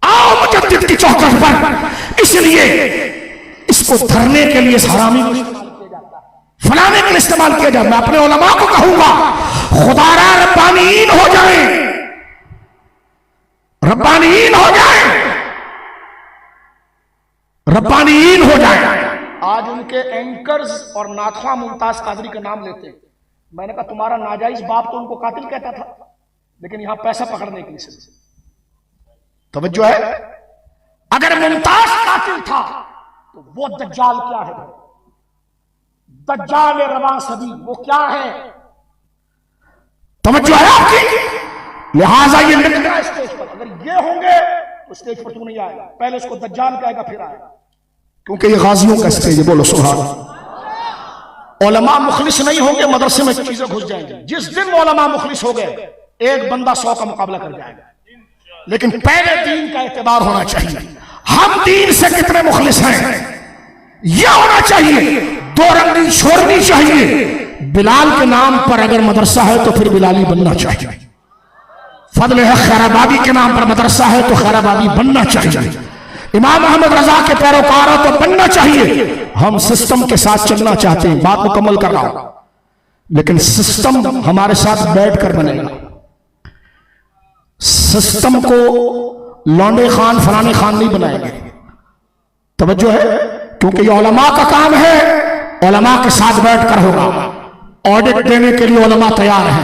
Speaker 1: आओ मुजद्दिद की चौखट पर। इसलिए इसको धरने के लिए हरामी फलाने के लिए इस्तेमाल किया जाए। मैं अपने उलमा को कहूंगा खुदारा रब्बानीन हो जाए, रब्बानीन हो जाए, रब्बानीन हो जाए। आज उनके एंकर्स और नाथवा मुमताज कादरी का नाम लेते हैं। मैंने कहा तुम्हारा नाजायज बाप तो उनको कातिल कहता था, लेकिन यहां पैसा पकड़ने के लिए तवज्जो है। अगर मुमताज कातिल था तो वो दज्जाल क्या है? दज्जाल रवां सदी वो क्या है? तवज्जो है आपकी? लिहाजा ये लिख रहा है स्टेज पर, अगर ये होंगे तो स्टेज पर तू नहीं आएगा, पहले उसको दज्जाल कहेगा फिर आएगा, क्योंकि ये गाजियों का स्टेज है। बोलो सुभान। उलमा मुखलिस नहीं होंगे मदरसे में चीजें घुस जाएंगी। जिस दिन उलमा मुखलिस हो गए एक बंदा 100 का मुकाबला कर जाएगा। लेकिन पहले दीन का एतबार होना चाहिए। हम दीन से कितने मुखलिस हैं यह होना चाहिए। दो रंगी छोड़नी चाहिए। बिलाल के नाम पर अगर मदरसा है तो फिर बिलाली बनना चाहिए। फजल है खैराबादी के नाम पर मदरसा है तो खैराबादी बनना चाहिए। इमाम अहमद रजा के पैरोकार तो बनना चाहिए। हम सिस्टम के साथ चलना चाहते हैं, बात मुकम्मल कर रहा हूं, लेकिन सिस्टम हमारे साथ बैठकर बनेगा। सिस्टम को लौंडे खान फलाने खान नहीं बनाएंगे। तवज्जो है, क्योंकि ये उलमा का काम है, उलमा के साथ बैठकर होगा। ऑडिट देने के लिए उलमा तैयार है,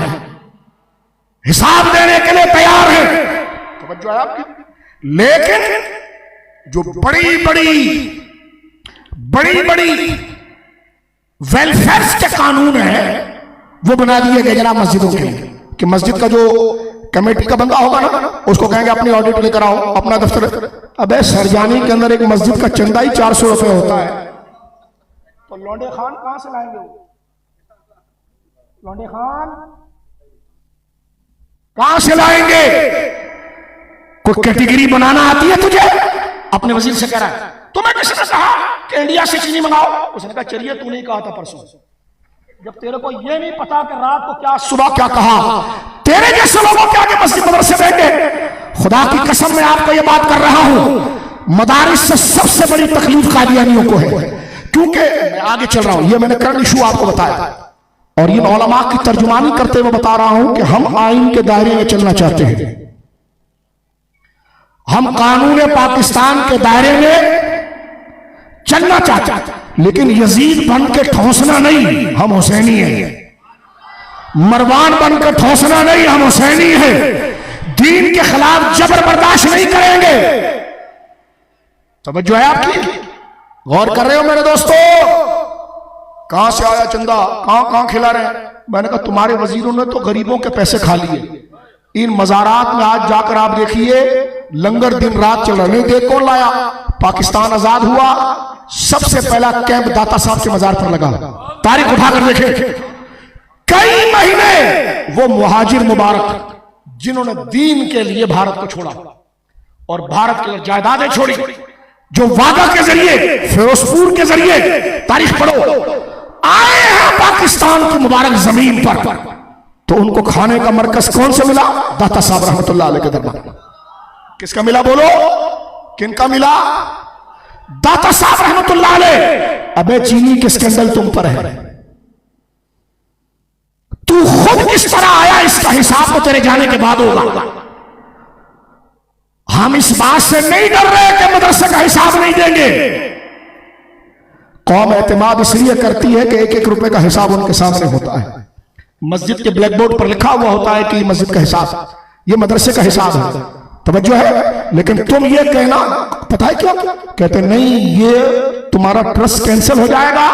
Speaker 1: हिसाब देने के लिए तैयार है। तवज्जो है आपकी। लेकिन जो बड़ी बड़ी वेलफेयर के कानून है वो बना दिए गए जनाब मस्जिदों के लिए, कि मस्जिद का जो कमेटी का बंदा होगा ना उसको कहेंगे अपनी ऑडिट लेकर आओ, अपना दफ्तर। अबे सरजानी के अंदर एक मस्जिद का चंदा ही 400 रुपए होता है, तो लौंडे खान कहां से लाएंगे? लौंडे खान कहां से लाएंगे? कोई कैटेगरी बनाना आती है तुझे? अपने वजीर से कह रहा है तुम्हें किसने कहा कि इंडिया से चीनी मंगाओ? उसने कहा चलिए तूने ही कहा था परसों। जब तेरे को ये नहीं पता कि रात को क्या सुबह क्या कहा, तेरे जैसे लोगों के आगे मस्जिद मदरसे बैठे। खुदा की कसम मैं आपको ये बात कर रहा हूं, मदारिस से सबसे बड़ी तकलीफ कादियानियों को है। क्योंकि मैं आगे चल रहा हूं, ये मैंने करंट इशू आपको बताया और ये उलमा की तर्जुमानी करते हुए बता रहा हूं कि हम आइन के दायरे में चलना चाहते हैं। हम कानून पाकिस्तान के दायरे में चलना चाहते हैं, लेकिन यजीद बन के ठोसना नहीं, हम हुसैनी हैं। मरवान बन के ठोसना नहीं, हम हुसैनी हैं। दीन के खिलाफ जबर बर्दाश्त नहीं करेंगे। समझ जो है आपकी? गौर कर रहे हो मेरे दोस्तों? कहां से आया चंदा, कहां खिला रहे हैं? मैंने कहा तुम्हारे वजीरों ने तो गरीबों के पैसे खा लिए। इन मजारात में आज जाकर आप देखिए लंगर दिन रात चल रहा। नहीं देख कौन लाया? पाकिस्तान आजाद हुआ, सबसे पहला कैंप दाता साहब के मजार पर लगा। तारीख उठाकर देखे, कई महीने वो मुहाजिर मुबारक जिन्होंने दीन के लिए भारत को छोड़ा और भारत के लिए जायदादें छोड़ी, जो वादा के जरिए फिरोजपुर के जरिए तारीख पढ़ो आए हैं पाकिस्तान की मुबारक जमीन पर, तो उनको खाने का मरकज कौन से मिला? दाता साहब रहमतुल्लाह अलैह के दरबार। किसका मिला बोलो? किनका मिला? दाता साहब रहमतुल्लाह अलैह। अबे चीनी के स्कैंडल तुम पर है, तू खुद किस तरह आया इसका हिसाब तो तेरे जाने के बाद होगा। हम इस बात से नहीं डर रहे कि मदरसे का हिसाब नहीं देंगे। कौम एतमाद इसलिए करती है कि 1-1 रुपए का हिसाब उनके सामने होता है। मस्जिद के ब्लैक बोर्ड पर लिखा हुआ होता है कि मस्जिद का हिसाब, ये मदरसे का हिसाब है, तवज्जो है। लेकिन तुम ये कहना, पता है क्या कहते, नहीं ये तुम्हारा ट्रस्ट कैंसिल हो जाएगा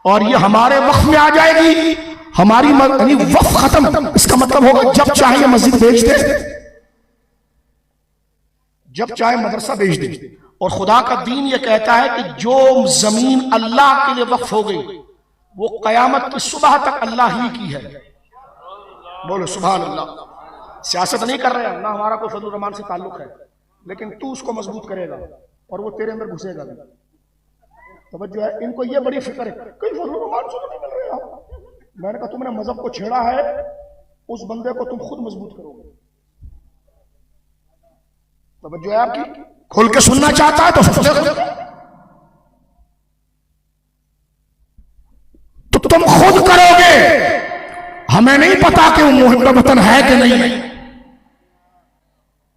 Speaker 1: और ये हमारे वक्फ में आ जाएगी, हमारी यानी वक्फ खत्म। इसका मतलब होगा जब चाहे ये मस्जिद बेच दे, जब चाहे मदरसा बेच दे। और खुदा का दीन ये कहता है कि जो जमीन अल्लाह के लिए वक्फ हो गई वो कयामत की सुबह तक अल्लाह ही की है। बोलो सुभान अल्लाह। सियासत नहीं कर रहे हैं ना, हमारा कोई फजल रहमान से ताल्लुक है, लेकिन तू उसको मजबूत करेगा और वो तेरे अंदर घुसेगा भी। तवज्जो है, इनको ये बड़ी फिक्र है, कई फजल रहमान से नहीं मिल रहे हैं। मैंने कहा तुमने मजहब को छेड़ा है, उस बंदे को तुम खुद मजबूत करोगे। तवज्जो है आपकी, खोल के सुनना चाहता है तो तुम खुद करोगे। हमें नहीं पता कि वो मुहिब वतन है कि नहीं,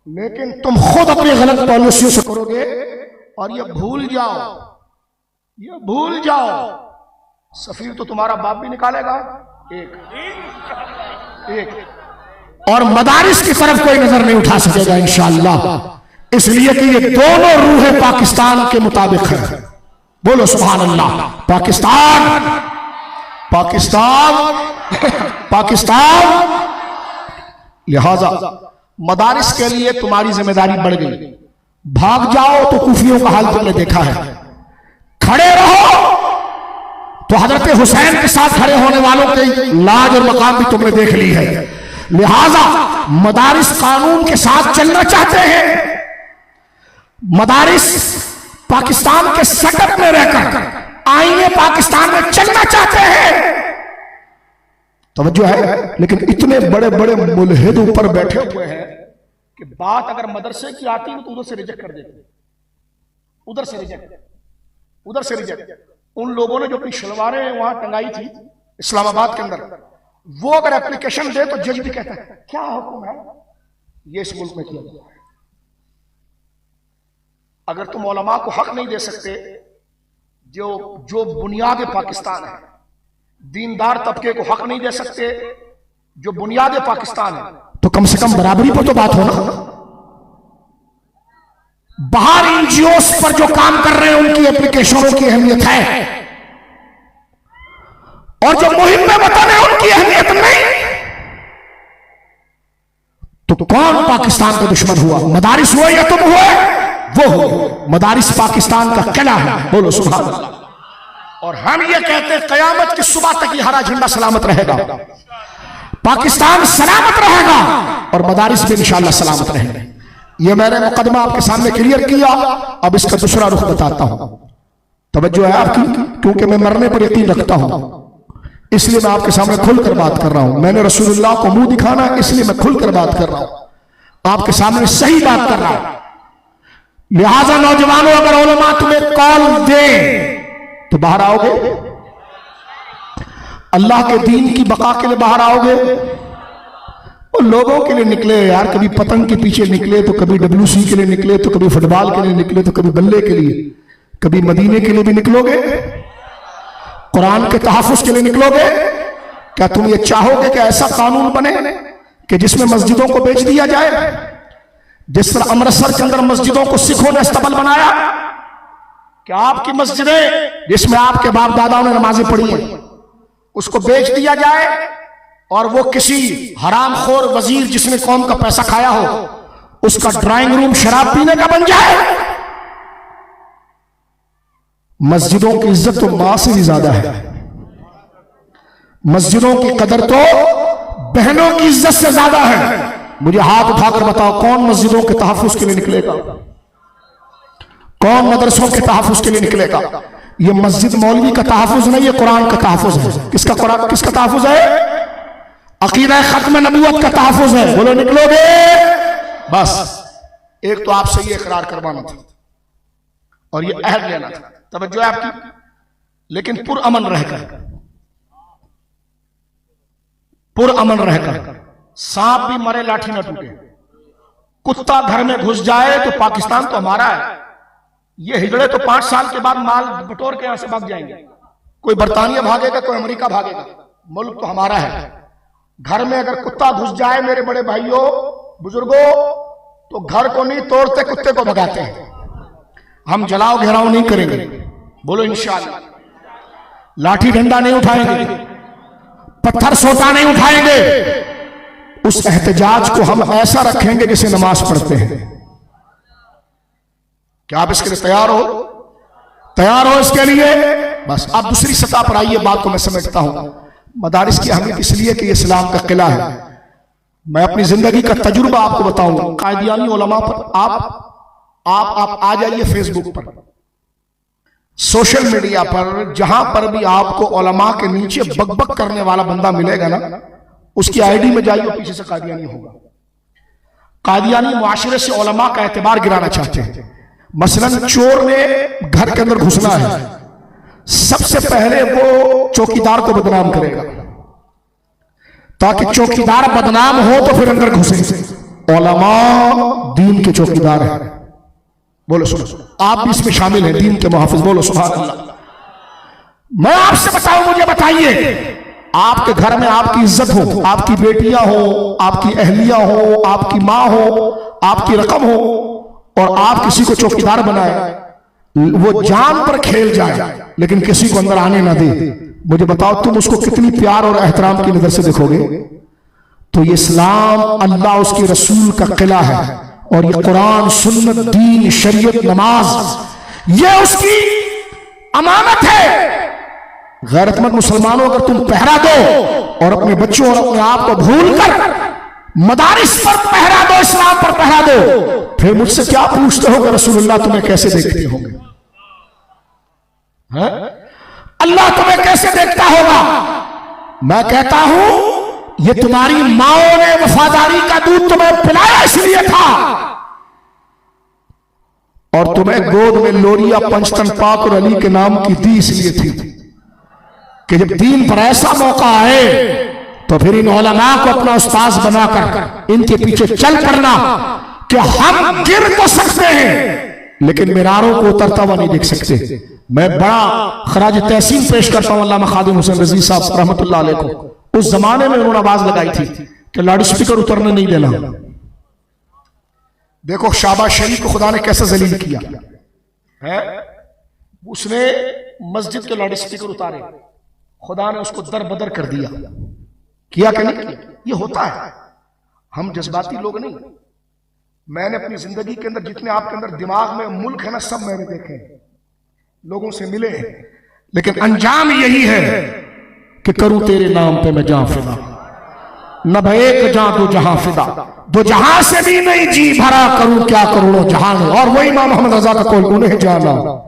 Speaker 1: लेकिन तुम खुद अपनी गलत पॉलिसियों से करोगे। और ये भूल जाओ, ये भूल जाओ, सफीर तो तुम्हारा बाप भी निकालेगा एक, और मदारिस की तरफ कोई नजर नहीं उठा सकेगा इंशाअल्लाह, इसलिए कि ये दोनों रूहें पाकिस्तान के मुताबिक है। बोलो सुभान अल्लाह। पाकिस्तान पाकिस्तान पाकिस्तान। लिहाजा मदारिस के लिए तुम्हारी जिम्मेदारी बढ़ गई। भाग जाओ तो कुफियों का हाल तुमने देखा है, खड़े रहो तो हजरत हुसैन के साथ खड़े होने वालों की लाज और मकाम भी तुमने देख ली है। लिहाजा मदारिस कानून के साथ चलना चाहते हैं, मदारिस पाकिस्तान के सेटअप में रहकर आईने पाकिस्तान में चलना चाहते हैं, तवज्जो है। लेकिन इतने बड़े बड़े मुल्हिद ऊपर बैठे हुए हैं कि बात अगर मदरसे की आती है तो उधर से रिजेक्ट कर देते, उधर से रिजेक्ट, उधर से रिजेक्ट। उन लोगों ने जो अपनी शलवारें वहां टंगाई थी इस्लामाबाद के अंदर, वो अगर एप्लीकेशन दे तो जज भी कहता है क्या हुक्म है, ये इस मुल्क में किया गया है। अगर तुम उलमा को हक नहीं दे सकते, जो बुनियाद पाकिस्तान है, दीनदार तबके को हक नहीं दे सकते जो बुनियाद पाकिस्तान है, तो कम से कम बराबरी पर तो बात हो ना। बाहर एनजीओस पर जो काम कर रहे हैं उनकी एप्लीकेशनों की अहमियत है, और जो मुहिम में वतन है उनकी अहमियत नहीं, तो कौन पाकिस्तान का दुश्मन हुआ? मदारिस हुआ या तुम हुए? वो हो। मदारिस पाकिस्तान का किला है। बोलो सुभान अल्लाह। और हम ये कहते हैं कयामत की सुबह तक ये हरा झंडा सलामत रहेगा, पाकिस्तान सलामत रहेगा और मदारिस भी इंशाअल्लाह सलामत रहेंगे। ये मैंने मुकदमा आपके सामने क्लियर किया, अब इसका दूसरा रुख बताता हूं। तवज्जो है आपकी, क्योंकि मैं मरने पर यकीन रखता हूं, इसलिए मैं आपके सामने खुलकर बात कर रहा हूं। मैंने रसूलुल्लाह को मुंह दिखाना, इसलिए मैं खुलकर बात कर रहा हूं, आपके सामने सही बात कर रहा हूं। लिहाजा नौजवानों, अगर उलमा तुम्हें कॉल दे तो बाहर आओगे, अल्लाह के दीन की बका के लिए बाहर आओगे। और लोगों के लिए निकले यार, कभी पतंग के पीछे निकले तो कभी डब्ल्यूसी के लिए निकले तो कभी फुटबॉल के लिए निकले तो कभी बल्ले के लिए, कभी मदीने के लिए भी निकलोगे, कुरान के तहफ़्फ़ुज़ के लिए निकलोगे। क्या तुम ये चाहोगे कि ऐसा कानून बने कि जिसमें मस्जिदों को बेच दिया जाए? जिस तरह अमृतसर के अंदर मस्जिदों को सिखों ने अस्तबल बनाया, क्या आपकी मस्जिदें जिसमें आपके बाप दादाओं ने नमाजें पढ़ी हैं उसको बेच दिया जाए और वो किसी हरामखोर वजीर जिसने कौम का पैसा खाया हो उसका ड्राइंग रूम शराब पीने का बन जाए? मस्जिदों की इज्जत तो मां से भी ज्यादा है, मस्जिदों की कदर तो बहनों की इज्जत से ज्यादा है। मुझे हाथ उठाकर बताओ कौन मस्जिदों के तहफ़्फ़ुज़ के लिए निकलेगा, कौन मदरसों के तहफ़्फ़ुज़ के लिए निकलेगा? ये मस्जिद मौलवी का तहफ़्फ़ुज़ नहीं, ये कुरान का तहफ़्फ़ुज़ है। किसका कुरान, किसका तहफ़्फ़ुज़ है? अक़ीदा ख़त्म नबूवत का तहफ़्फ़ुज़ है। बोलो निकलोगे? बस एक तो आपसे ये इकरार करवाना था और ये अहद लेना था, तवज्जो है आपकी। लेकिन पुरअमन रहकर, पुरअमन रहकर, सांप भी मरे लाठी न टूटे, कुत्ता घर में घुस जाए तो पाकिस्तान तो हमारा है, ये हिजड़े तो 5 साल के बाद माल बटोर के यहां से भाग जाएंगे। कोई बर्तानिया भागेगा, कोई अमेरिका भागेगा, मुल्क तो हमारा है। घर में अगर कुत्ता घुस जाए मेरे बड़े भाइयों बुजुर्गों, तो घर को नहीं तोड़ते, कुत्ते को भगाते हैं। हम जलाओ घेराव नहीं करेंगे, बोलो इंशाअल्लाह। लाठी डंडा नहीं उठाएंगे, पत्थर सोटा नहीं उठाएंगे। उस एहतजाज को हम ऐसा रखेंगे जैसे नमाज पढ़ते हैं। क्या आप इसके लिए तैयार हो? तैयार हो इसके लिए? बस अब दूसरी सतह पर आइए, बात को मैं समझता हूं। मदारिस की अहमियत इसलिए कि इस्लाम का किला है। मैं अपनी जिंदगी का तजुर्बा आपको बताऊंगा। कादियानी उलमा पर आप आ जाइए, फेसबुक पर, सोशल मीडिया पर, जहां पर भी आपको उलमा के नीचे बकबक करने वाला बंदा मिलेगा ना, उसकी आईडी में जाइए, पीछे से कादियानी होगा। कादियानी मुआशरे से उलमा का एतबार गिराना चाहते हैं। मसलन चोर ने घर के अंदर घुसना है, सबसे पहले वो चौकीदार को बदनाम करेगा, ताकि चौकीदार बदनाम हो तो फिर अंदर घुसे। उलमा दीन के चौकीदार हैं। बोलो सुनो, आप भी इसमें शामिल हैं, दीन के मुहाफिज। बोलो सुभान अल्लाह। मैं आपसे बताऊं, मुझे बताइए, आपके घर में आपकी इज्जत हो, आपकी बेटियां हो, आपकी अहलिया हो, आपकी माँ हो, आपकी रकम हो, और आप किसी को चौकीदार बनाए, वो जान पर खेल जाए लेकिन किसी को अंदर आने ना दे, मुझे बताओ तुम उसको कितनी प्यार और एहतराम की नजर से देखोगे? तो ये इस्लाम, अल्लाह, उसके रसूल का किला है, और ये कुरान, सुन्नत, दीन, शरीयत, नमाज, ये उसकी अमानत है। गैरतमंद मुसलमानों, अगर तुम पहरा दो और अपने बच्चों और अपने आप को भूल कर मदारिस पर पहरा दो, इस्लाम पर पहरा दो, फिर मुझसे क्या पूछते होगे रसूलुल्लाह तुम्हें कैसे देखते होंगे? अल्लाह तुम्हें कैसे देखता होगा? मैं कहता हूं, ये तुम्हारी माओ ने वफादारी का दूध तुम्हें पिलाया इसलिए था, और तुम्हें गोद में लोरिया पंचतन पाक और अली के नाम की दी इसलिए थी कि जब दीन पर ऐसा मौका आए तो फिर इन उलमा को अपना उस्ताद बनाकर इनके पीछे चल पड़ना कि हम गिर तो सकते हैं लेकिन मीनारों को उतरता हुआ नहीं देख सकते। मैं बड़ा खराज तहसीन पेश करता हूं अल्लामा खादिम हुसैन रजी साहब रहमतुल्लाह अलैह को। उस जमाने में उन्होंने आवाज लगाई थी कि लाउड स्पीकर उतरने नहीं देना। देखो शाहबाज शरीफ को खुदा ने कैसे जलील किया है। उसने मस्जिद के लाउड स्पीकर उतारे, खुदा ने उसको दर बदर कर दिया। किया कि नहीं? ये होता है। हम जज्बाती लोग नहीं। मैंने अपनी जिंदगी के अंदर जितने आपके अंदर दिमाग में मुल्क है ना, सब मैंने देखे हैं, लोगों से मिले हैं, लेकिन अंजाम यही है कि करूं तेरे नाम पे मैं जां फिदा, न भयेक जां दो जहां फिदा, दो जहां से भी नहीं जी भरा, करूं क्या करोड़ों जहां। और वही इमाम मोहम्मद रजा का कौल, उन्हें जाना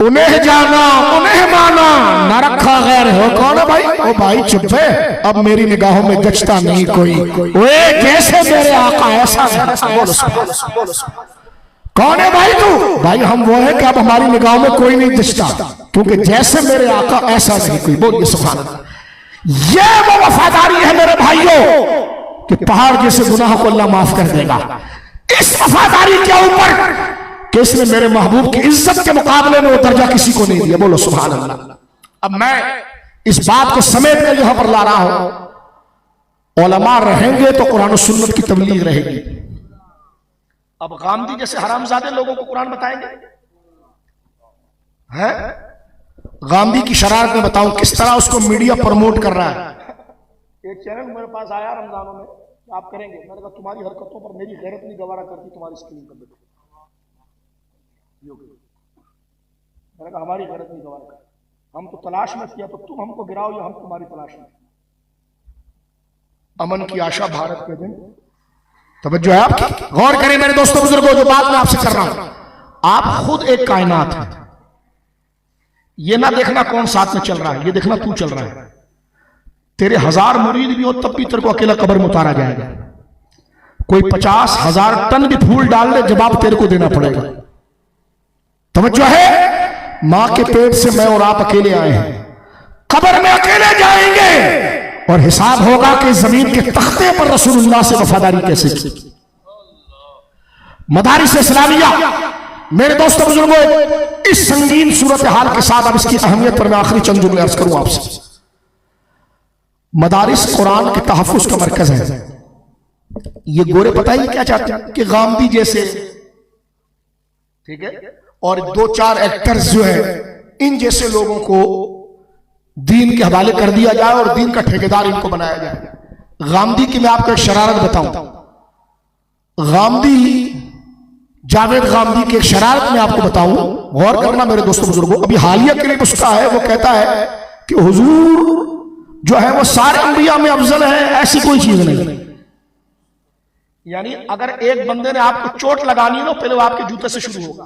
Speaker 1: उन्हें जाना उन्हें माना, न रखा गैर हो। कौन है भाई? ओ भाई चुप है, अब मेरी निगाहों में जचता नहीं कोई, वे जैसे मेरे आका ऐसा नहीं। कौन है भाई तू? भाई हम वो है कि अब हमारी निगाहों में कोई नहीं जचता, क्योंकि जैसे मेरे आका ऐसा नहीं कोई। बोलिए सुभान अल्लाह। ये वो वफादारी है मेरे भाइयों कि पहाड़ जैसे गुनाह को अल्लाह माफ कर देगा। इस वफादारी के ऊपर कि इसने मेरे महबूब की इज्जत के मुकाबले में वो दर्जा किसी को नहीं दिया। बोलो सुभान अल्लाह। अब मैं इस बात को समेट कर यहां पर ला रहा हूं, उलमा रहेंगे तो कुरान और सुन्नत की तबलीग रहेगी। अब गांधी जैसे हरामजादे लोगों को कुरान बताएंगे हैं? गांधी की शरारत में बताऊं किस तरह उसको मीडिया प्रमोट कर रहा है। एक चैनल मेरे पास आया रमजानों में, आप करेंगे? मैंने कहा तुम्हारी हरकतों पर मेरी गैरत नहीं गवारा करती, तुम्हारी स्क्रीन पर देखो। मैंने कहा हमारी गैरत नहीं गवारा करती, हम तो तलाश में किया, तो तुम हमको गिराओ या हम तुम्हारी तलाश में। अमन की आशा भारत के दिन। तवज्जो है आपकी? गौर करें मेरे दोस्तों बुजुर्गों, जो बात मैं आपसे कर रहा हूं, आप खुद एक कायनात है। ये ना देखना कौन साथ में चल रहा है, ये देखना तू चल रहा है। तेरे 1000 मुरीद भी हो तब भी तेरे को अकेला कब्र में उतारा जाएगा। कोई 50,000 टन भी फूल डाल दे, जवाब तेरे को देना पड़ेगा। तवज्जो है? मां के पेट से मैं और आप अकेले आए हैं, कब्र में अकेले जाएंगे, और हिसाब होगा कि जमीन के तख्ते पर रसूलुल्लाह से वफादारी कैसे की। मदारिस इस्लामिया मेरे दोस्तों बुजुर्गों, इस संगीन सूरत हाल के साथ अब इसकी अहमियत पर मैं आखिरी चंद जुमले अर्ज करूं आपसे। मदारिस कुरान के तहफ़्फ़ुज़ का मरकज है। ये गोरे पता ही क्या चाहते हैं कि गांधी जैसे, ठीक है, और 2-4 एक्टर्स जो है, इन जैसे लोगों को दीन के हवाले कर दिया जाए और दीन का ठेकेदार इनको बनाया जाए। गांधी की मैं आपको एक शरारत बताऊं। गांधी, जावेद गांधी की एक शरारत मैं आपको बताऊं, गौर करना मेरे दोस्तों बुजुर्गों। अभी हालिया क्लिप उसका है, वो कहता है कि हुजूर जो है वो सारे अंबिया में अफजल है, ऐसी कोई चीज नहीं। यानी अगर एक बंदे ने आपको चोट लगानी हो, पहले वो आपके जूते से शुरू होगा।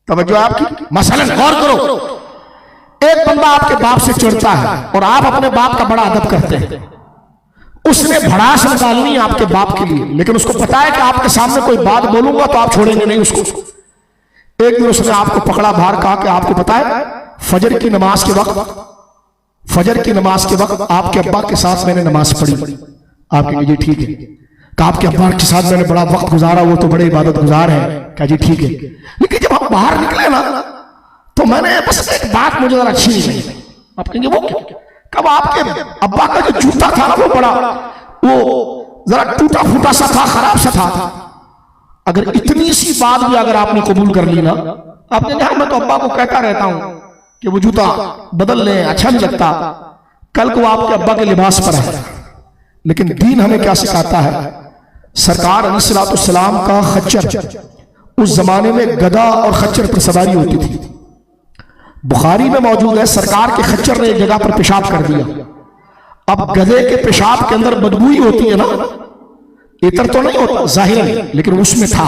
Speaker 1: तवज्जो आपकी। मसलन गौर करो, एक बंदा आपके बाप से चिढ़ता है और आप अपने बाप का बड़ा अदब करते हैं। उसने भड़ास निकालनी है आपके बाप के लिए, लेकिन उसको पता है कि आपके सामने कोई बात बोलूंगा तो आप छोड़ेंगे नहीं उसको। एक दिन उसने आपको पकड़ा बाहर, कहा कि आपको पता है फजर की नमाज के वक्त आपके अब्बा के साथ मैंने नमाज पढ़ी। आप कहेंगे जी ठीक है। कहा आपके अब्बा के साथ मैंने बड़ा वक्त गुजारा, वो तो बड़े इबादत गुजार है। कहा जी ठीक है, लेकिन जब हम बाहर निकले ना तो मैंने बस एक बात मुझे जरा अच्छी नहीं लगी। आप कहेंगे वो क्या? कब आपके अब्बा का जो जूता था ना, वो जरा टूटा फूटा सा था, खराब सा था। अगर इतनी सी बात भी अगर आपने कबूल कर ली ना, आपने कहा मैं तो अब्बा को कहता रहता हूं कि वो जूता बदल ले, अच्छा नहीं लगता। कल को आपके अब्बा के लिबास पर है। लेकिन दीन हमें क्या सिखाता है? सरकार अलैहिस्सलाम का खच्चर, उस जमाने में गधा और खच्चर पर सवारी होती थी। बुखारी में मौजूद है, सरकार के खच्चर ने एक जगह पर पेशाब कर दिया। अब गधे के पेशाब के अंदर बदबू ही होती है ना, इतर तो नहीं होता जाहिर है, लेकिन उसमें था,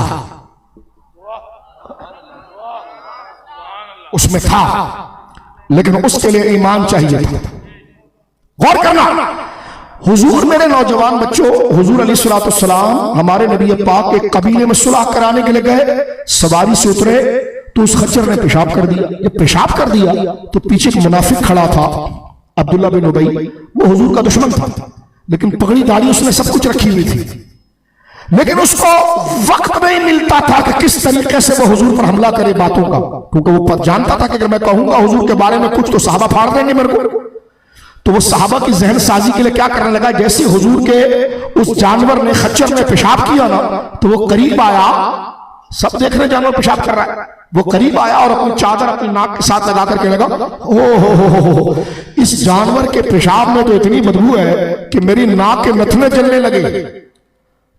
Speaker 1: लेकिन उसके लिए ईमान चाहिए था। गौर करना हुजूर, मेरे नौजवान बच्चों, हुजूर अलैहिस्सलाम हमारे नबी पाक एक कबीले में सुलह कराने के लिए गए, सवारी से उतरे तो उस खच्चर ने पेशाब कर दिया। जब पेशाब कर दिया तो पीछे एक मुनाफिक खड़ा था, अब्दुल्ला बिन उबई। वो हुजूर का दुश्मन था, लेकिन पगड़ी दाढ़ी उसने सब कुछ रखी हुई थी। लेकिन उसको वक्त नहीं मिलता था कि किस तरीके से वो हुजूर पर हमला करे बातों का, क्योंकि वो जानता था कि अगर मैं कहूंगा हुजूर के बारे में कुछ तो साहबा फाड़ देंगे मेरे को। तो वो साहबा की जहन साजी के लिए क्या करने लगा, जैसे हुजूर के उस जानवर ने खच्चर में पेशाब किया ना, तो वो करीब आया। सब देख रहे जानवर पेशाब कर रहा है, वो करीब आया और अपनी चादर अपनी नाक के साथ लगा करके लगा, हो इस जानवर के पेशाब में तो इतनी बदबू है कि मेरी नाक के नथने जलने लगे।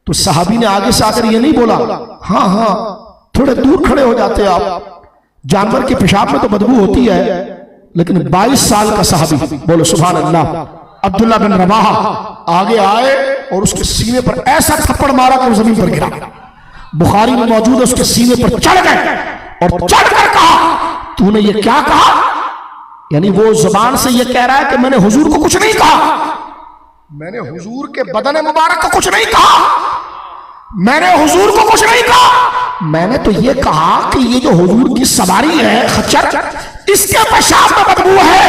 Speaker 1: तो साहबी ने आगे से आकर ये नहीं बोला, हाँ थोड़े दूर खड़े हो जाते आप, जानवर के पेशाब में तो बदबू होती है। लेकिन 22 साल का साहबी, बोलो सुभान अल्लाह, अब्दुल्ला बिन रवाहा आगे आए और उसके सीने पर ऐसा थप्पड़ मारा कि वो जमीन पर गिरा। बुखारी में मौजूद है, उसके सीने पर चढ़ गए और चढ़कर कहा, तूने ये क्या कहा? यानी वो जुबान से ये कह रहा है कि मैंने हुजूर को कुछ नहीं कहा, मैंने हुजूर के बदन मुबारक को कुछ नहीं कहा, मैंने हुजूर को कुछ नहीं कहा। मैंने तो ये कहा कि ये जो हुजूर की सवारी है खच्चर, इसके पेशाब में बदबू है।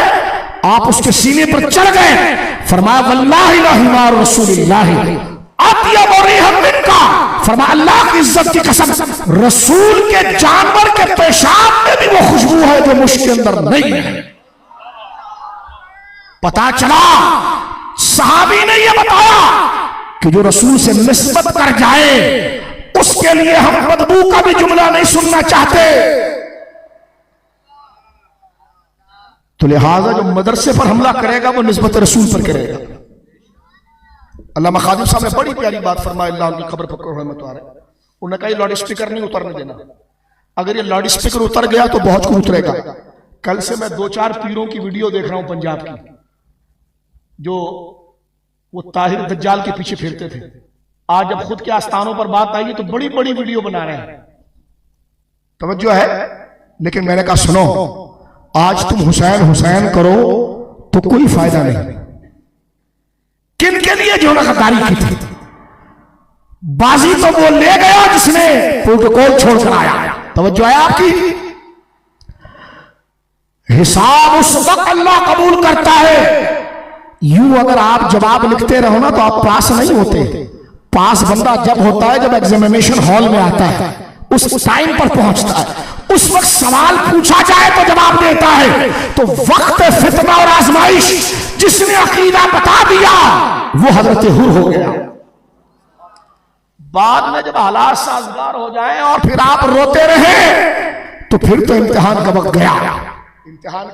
Speaker 1: आप उसके सीने पर चढ़ गए, फरमाया वल्लाहि ला हिमार रसूलिल्लाह अत्यब रिह मिनका, फरमाया अल्लाह की इज्जत की कसम, रसूल के जानवर के पेशाब में भी वो खुशबू है जो मुश्क के अंदर नहीं है। पता चला सहाबी ने यह बताया कि जो रसूल से निस्बत कर जाए उसके लिए हम बदबू का भी जुमला नहीं सुनना चाहते। तो लिहाजा जो मदरसे पर हमला करेगा वो निस्बत रसूल पर करेगा। अल्लामा खादिम साहब ने बड़ी प्यारी बात फरमाई, अल्लाह उनकी खबर पकड़ो रहमत वाले। उन्होंने कहा लाउड स्पीकर नहीं उतरने देना, अगर ये लाउड स्पीकर उतर गया तो बहुत कुछ उतरेगा। कल से मैं 2-4 पीरों की वीडियो देख रहा हूं पंजाब की, जो वो ताहिर दज्जाल के पीछे फिरते थे। आज जब खुद के आस्थानों पर बात आई तो बड़ी बड़ी वीडियो बना रहे हैं, तवज्जो है। लेकिन मैंने कहा सुनो, आज तुम हुसैन हुसैन करो तो कोई फायदा नहीं। किन के लिए जो गद्दारी की थी, बाजी तो वो ले गया जिसने प्रोटोकॉल छोड़कर आया। तवज्जो है आपकी। हिसाब उस वक्त अल्लाह कबूल करता है। यूं अगर आप जवाब लिखते रहो ना तो आप पास नहीं होते। पास बंदा जब होता है जब एग्जामिनेशन हॉल में आता है, उस टाइम पर पहुंचता है। उस वक्त सवाल पूछा जाए तो जवाब देता है। तो वक्त फितना और आजमाइश जिसने अकीदा बता दिया वो हजरत हुर हो गया। बाद में जब हालात साजगार हो जाए और फिर आप रोते रहे तो फिर तो इम्तिहान का वक्त गया। इम्तिहान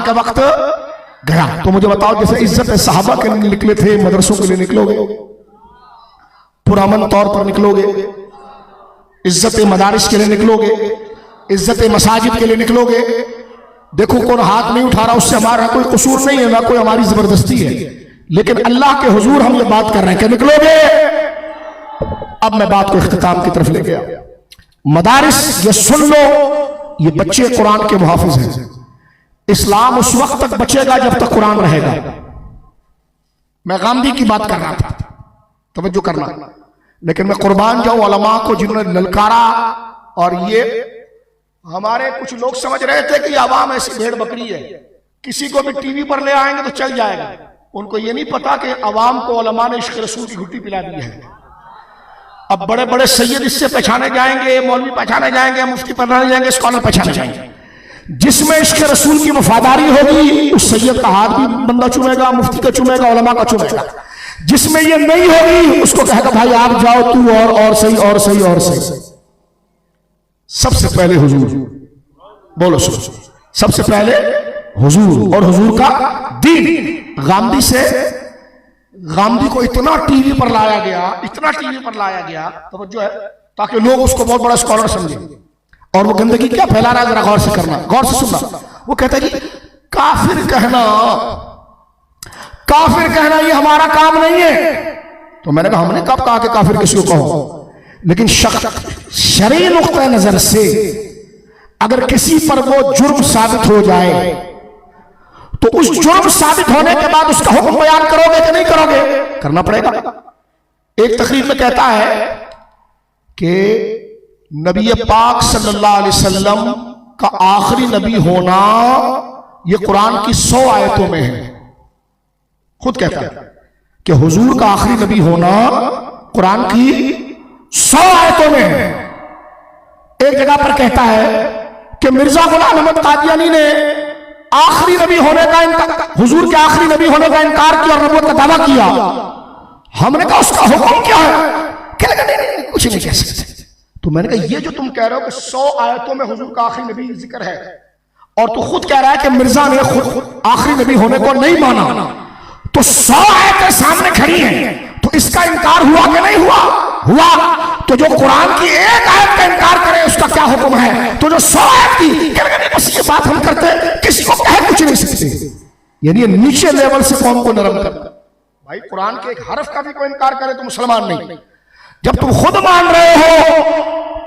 Speaker 1: का वक्त गया। तो मुझे बताओ, जैसे इज्जत सहाबा के लिए निकले थे, मदरसों के लिए निकलोगे, पुरअमन तौर पर निकलोगे, इज्जत मदारिस के लिए निकलोगे, इज्जत मसाजिद के लिए निकलोगे। देखो कौन हाथ नहीं उठा रहा, उससे हमारा कोई कसूर नहीं है, ना कोई हमारी जबरदस्ती है, लेकिन अल्लाह के हुजूर हम ये बात कर रहे हैं कि निकलोगे। अब मैं बात को इख्तिताम की तरफ ले गया। मदारिस, ये सुन लो, ये बच्चे कुरान के मुहाफिज हैं। इस्लाम उस वक्त तक बचेगा जब तक कुरान रहेगा। मैं गांधी की बात कर रहा था, तवज्जो करना, लेकिन मैं कुर्बान जाऊं उलमा को जिन्होंने ललकारा। और ये हमारे कुछ लोग समझ रहे थे कि आवाम ऐसी भेड़ बकरी है, किसी को भी टीवी पर ले आएंगे तो चल जाएगा। उनको ये नहीं पता कि अवाम को उलमा ने इश्क रसूल की घुट्टी पिला दी है। अब बड़े बड़े सैयद इससे पहचाने जाएंगे, मौलवी पहचाने जाएंगे, मुफ्ती पहचाने जाएंगे, स्कॉलर पहचाने जाएंगे। जिसमें इश्क रसूल की वफादारी होगी उस सैयद का हाथ भी बंदा चूमेगा, मुफ्ती का चूमेगा, उलमा का चूमेगा। जिसमें ये नहीं होगी उसको कहेगा भाई आप जाओ, तू और सही और सही और सही। सबसे पहले हुजूर, बोलो सुनो, सबसे पहले हुजूर और हुजूर का दीन। गांधी को इतना टीवी पर लाया गया, इतना टीवी पर लाया गया, तो जो है ताकि लोग उसको बहुत बड़ा स्कॉलर समझे। और वो गंदगी क्या फैला रहा है, जरा गौर से करना, गौर से सुनना। वो कहता है कि काफिर कहना ये हमारा काम नहीं है। तो मैंने कहा हमने कब कहा कि काफिर किसी को कहो, लेकिन शरई नुक्ता नजर से अगर किसी पर वो जुर्म साबित हो जाए तो उस जुर्म साबित होने के बाद उसका हुक्म बयान करोगे कि नहीं करोगे? करना पड़ेगा। एक तकरीर में कहता है कि नबी पाक सल्लल्लाहु अलैहि वसल्लम का आखिरी नबी होना यह कुरान की 100 आयतों में है। खुद कहता है कि हुजूर का आखिरी नबी होना कुरान की 100 आयतों में है। एक जगह पर कहता है कि मिर्जा गुलाम अहमद कादियानी ने आखिरी नबी होने का इनकार, हुजूर के आखिरी नबी होने का इनकार किया और नबूवत का दावा किया। हमने कहा उसका हुक्म क्या है? कहने लगा नहीं, कुछ नहीं कह सकते। तो मैंने कहा ये जो तुम कह रहे हो कि 100 आयतों में हुजूर का आखिरी नबी जिक्र है और तू खुद कह रहा है कि मिर्जा ने खुद आखिरी नबी होने को नहीं माना, तो 100 आयतें सामने खड़ी हैं, तो इसका इनकार हुआ कि नहीं हुआ? हुआ। तो जो कुरान की एक आयत का इनकार करे उसका क्या हुक्म है? तो जो 100 आयत की, बस ये बात हम करते किसी को कह कुछ नहीं सकते। यानी नीचे लेवल से कौम को नरम कर। भाई कुरान के एक हरफ का भी कोई इनकार करे तो मुसलमान नहीं। जब तुम खुद मान रहे हो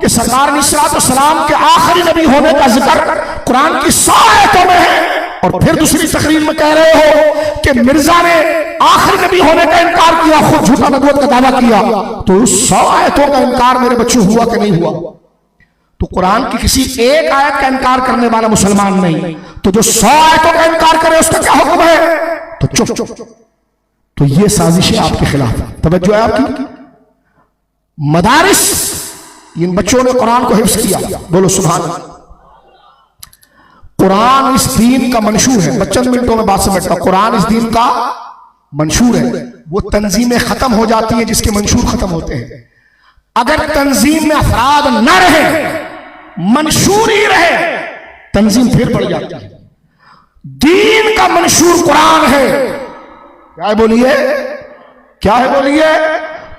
Speaker 1: कि सरकार अलैहिस्सलाम के आखिरी नबी होने का जिक्र कुरान की 100 आयतों में है और फिर दूसरी तकरीर में कह रहे हो कि मिर्जा ने आखिरी नबी होने का इनकार किया, खुद झूठा नबूवत का दावा किया, तो उस 100 आयतों का इनकार मेरे बच्चे हुआ कि नहीं हुआ? तो कुरान की किसी एक आयत का इनकार करने वाला मुसलमान नहीं, तो जो 100 आयतों का इनकार करे उसका क्या हुक्म है? तो चुप। तो ये साजिशें आपके खिलाफ है। तवज्जो है आपकी। मदारिस, इन बच्चों ने कुरान को हिफ्ज किया, बोलो सुभान अल्लाह। कुरान इस दीन का मंशूर है। 25 मिनटों में बात समेटता। कुरान इस दीन का मंशूर है। वो तंजीमें खत्म हो जाती है जिसके मंशूर खत्म होते हैं। अगर तंजीम में अफराद न रहे, मंशूर ही रहे, तंजीम फिर बढ़ जाती है। दीन का मंशूर कुरान है। क्या है बोलिए? क्या है बोलिए?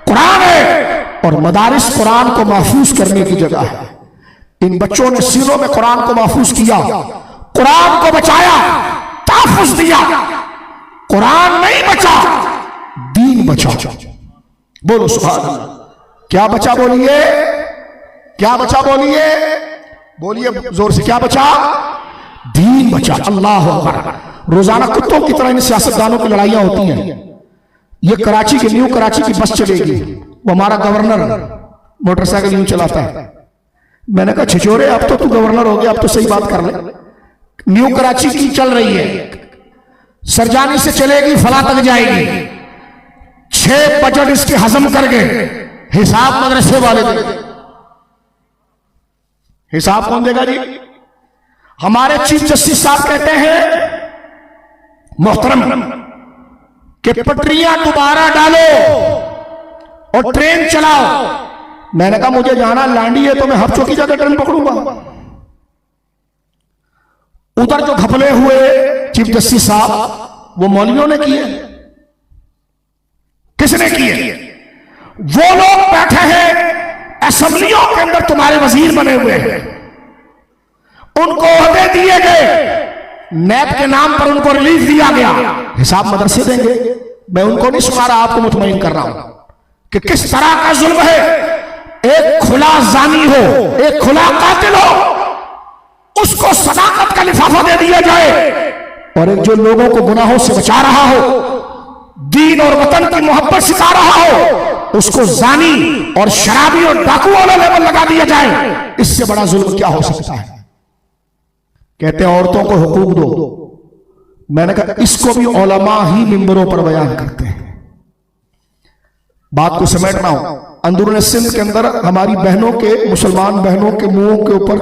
Speaker 1: कुरान है। और मदारिस कुरान को महफूज करने की जगह है। इन बच्चों ने सीनों में कुरान को महफूज किया, कुरान को बचाया, तहफ्फुज दिया। कुरान नहीं बचा, दीन बचा। बोलो सुभान अल्लाह। क्या बचा बोलिए? क्या बचा बोलिए? बोलिए जोर से, क्या बचा? दीन बचा। अल्लाह अकबर। रोजाना कुत्तों की तरह इन सियासतदानों की लड़ाइयां होती हैं। ये कराची की, न्यू कराची की बस चलेगी, वो हमारा गवर्नर मोटरसाइकिल यूं चलाता है। मैंने कहा छिछोरे अब तो तू गवर्नर हो गया, अब तो सही बात कर ले। न्यू कराची की चल रही है, सरजानी से चलेगी, फला तक जाएगी। 6 बजट इसके हजम कर गए, हिसाब मदरसे वाले दे। हिसाब कौन देगा जी? हमारे चीफ जस्टिस साहब कहते हैं मोहतरम कि पटरियां दोबारा डालो और ट्रेन चलाओ। मैंने कहा मुझे जाना लांडी है तो मैं हफ्चों की जगह ट्रेन पकड़ूंगा। उधर जो घपले हुए चीफ जस्टिस साहब वो मौलवियों ने किए। किसने किए? वो लोग बैठे हैं असेंबलियों के अंदर, तुम्हारे वजीर बने हुए हैं, उनको ओहदे दिए गए, नैब के नाम पर उनको रिलीफ दिया गया। हिसाब मदरसे देंगे। मैं उनको नहीं सुना रहा, आपको मुतमईन कर रहा हूं कि किस तरह का जुल्म है। एक खुला जानी हो, एक खुला कातिल हो, उसको सदाकत का लिफाफा दे दिया जाए, और एक जो लोगों को गुनाहों से बचा रहा हो, दीन और वतन की मोहब्बत सिखा रहा हो, उसको जानी और शराबी और डाकू वाला लेवल लगा दिया जाए। इससे बड़ा जुल्म क्या हो सकता है? कहते हैं औरतों को हुकूक दो। मैंने कहा इसको भी उलमा ही मिंबरों पर बयान करते हैं। बात को समेटना हो, अंदरूनी सिंध के अंदर हमारी बहनों के, मुसलमान बहनों के मुंहों के ऊपर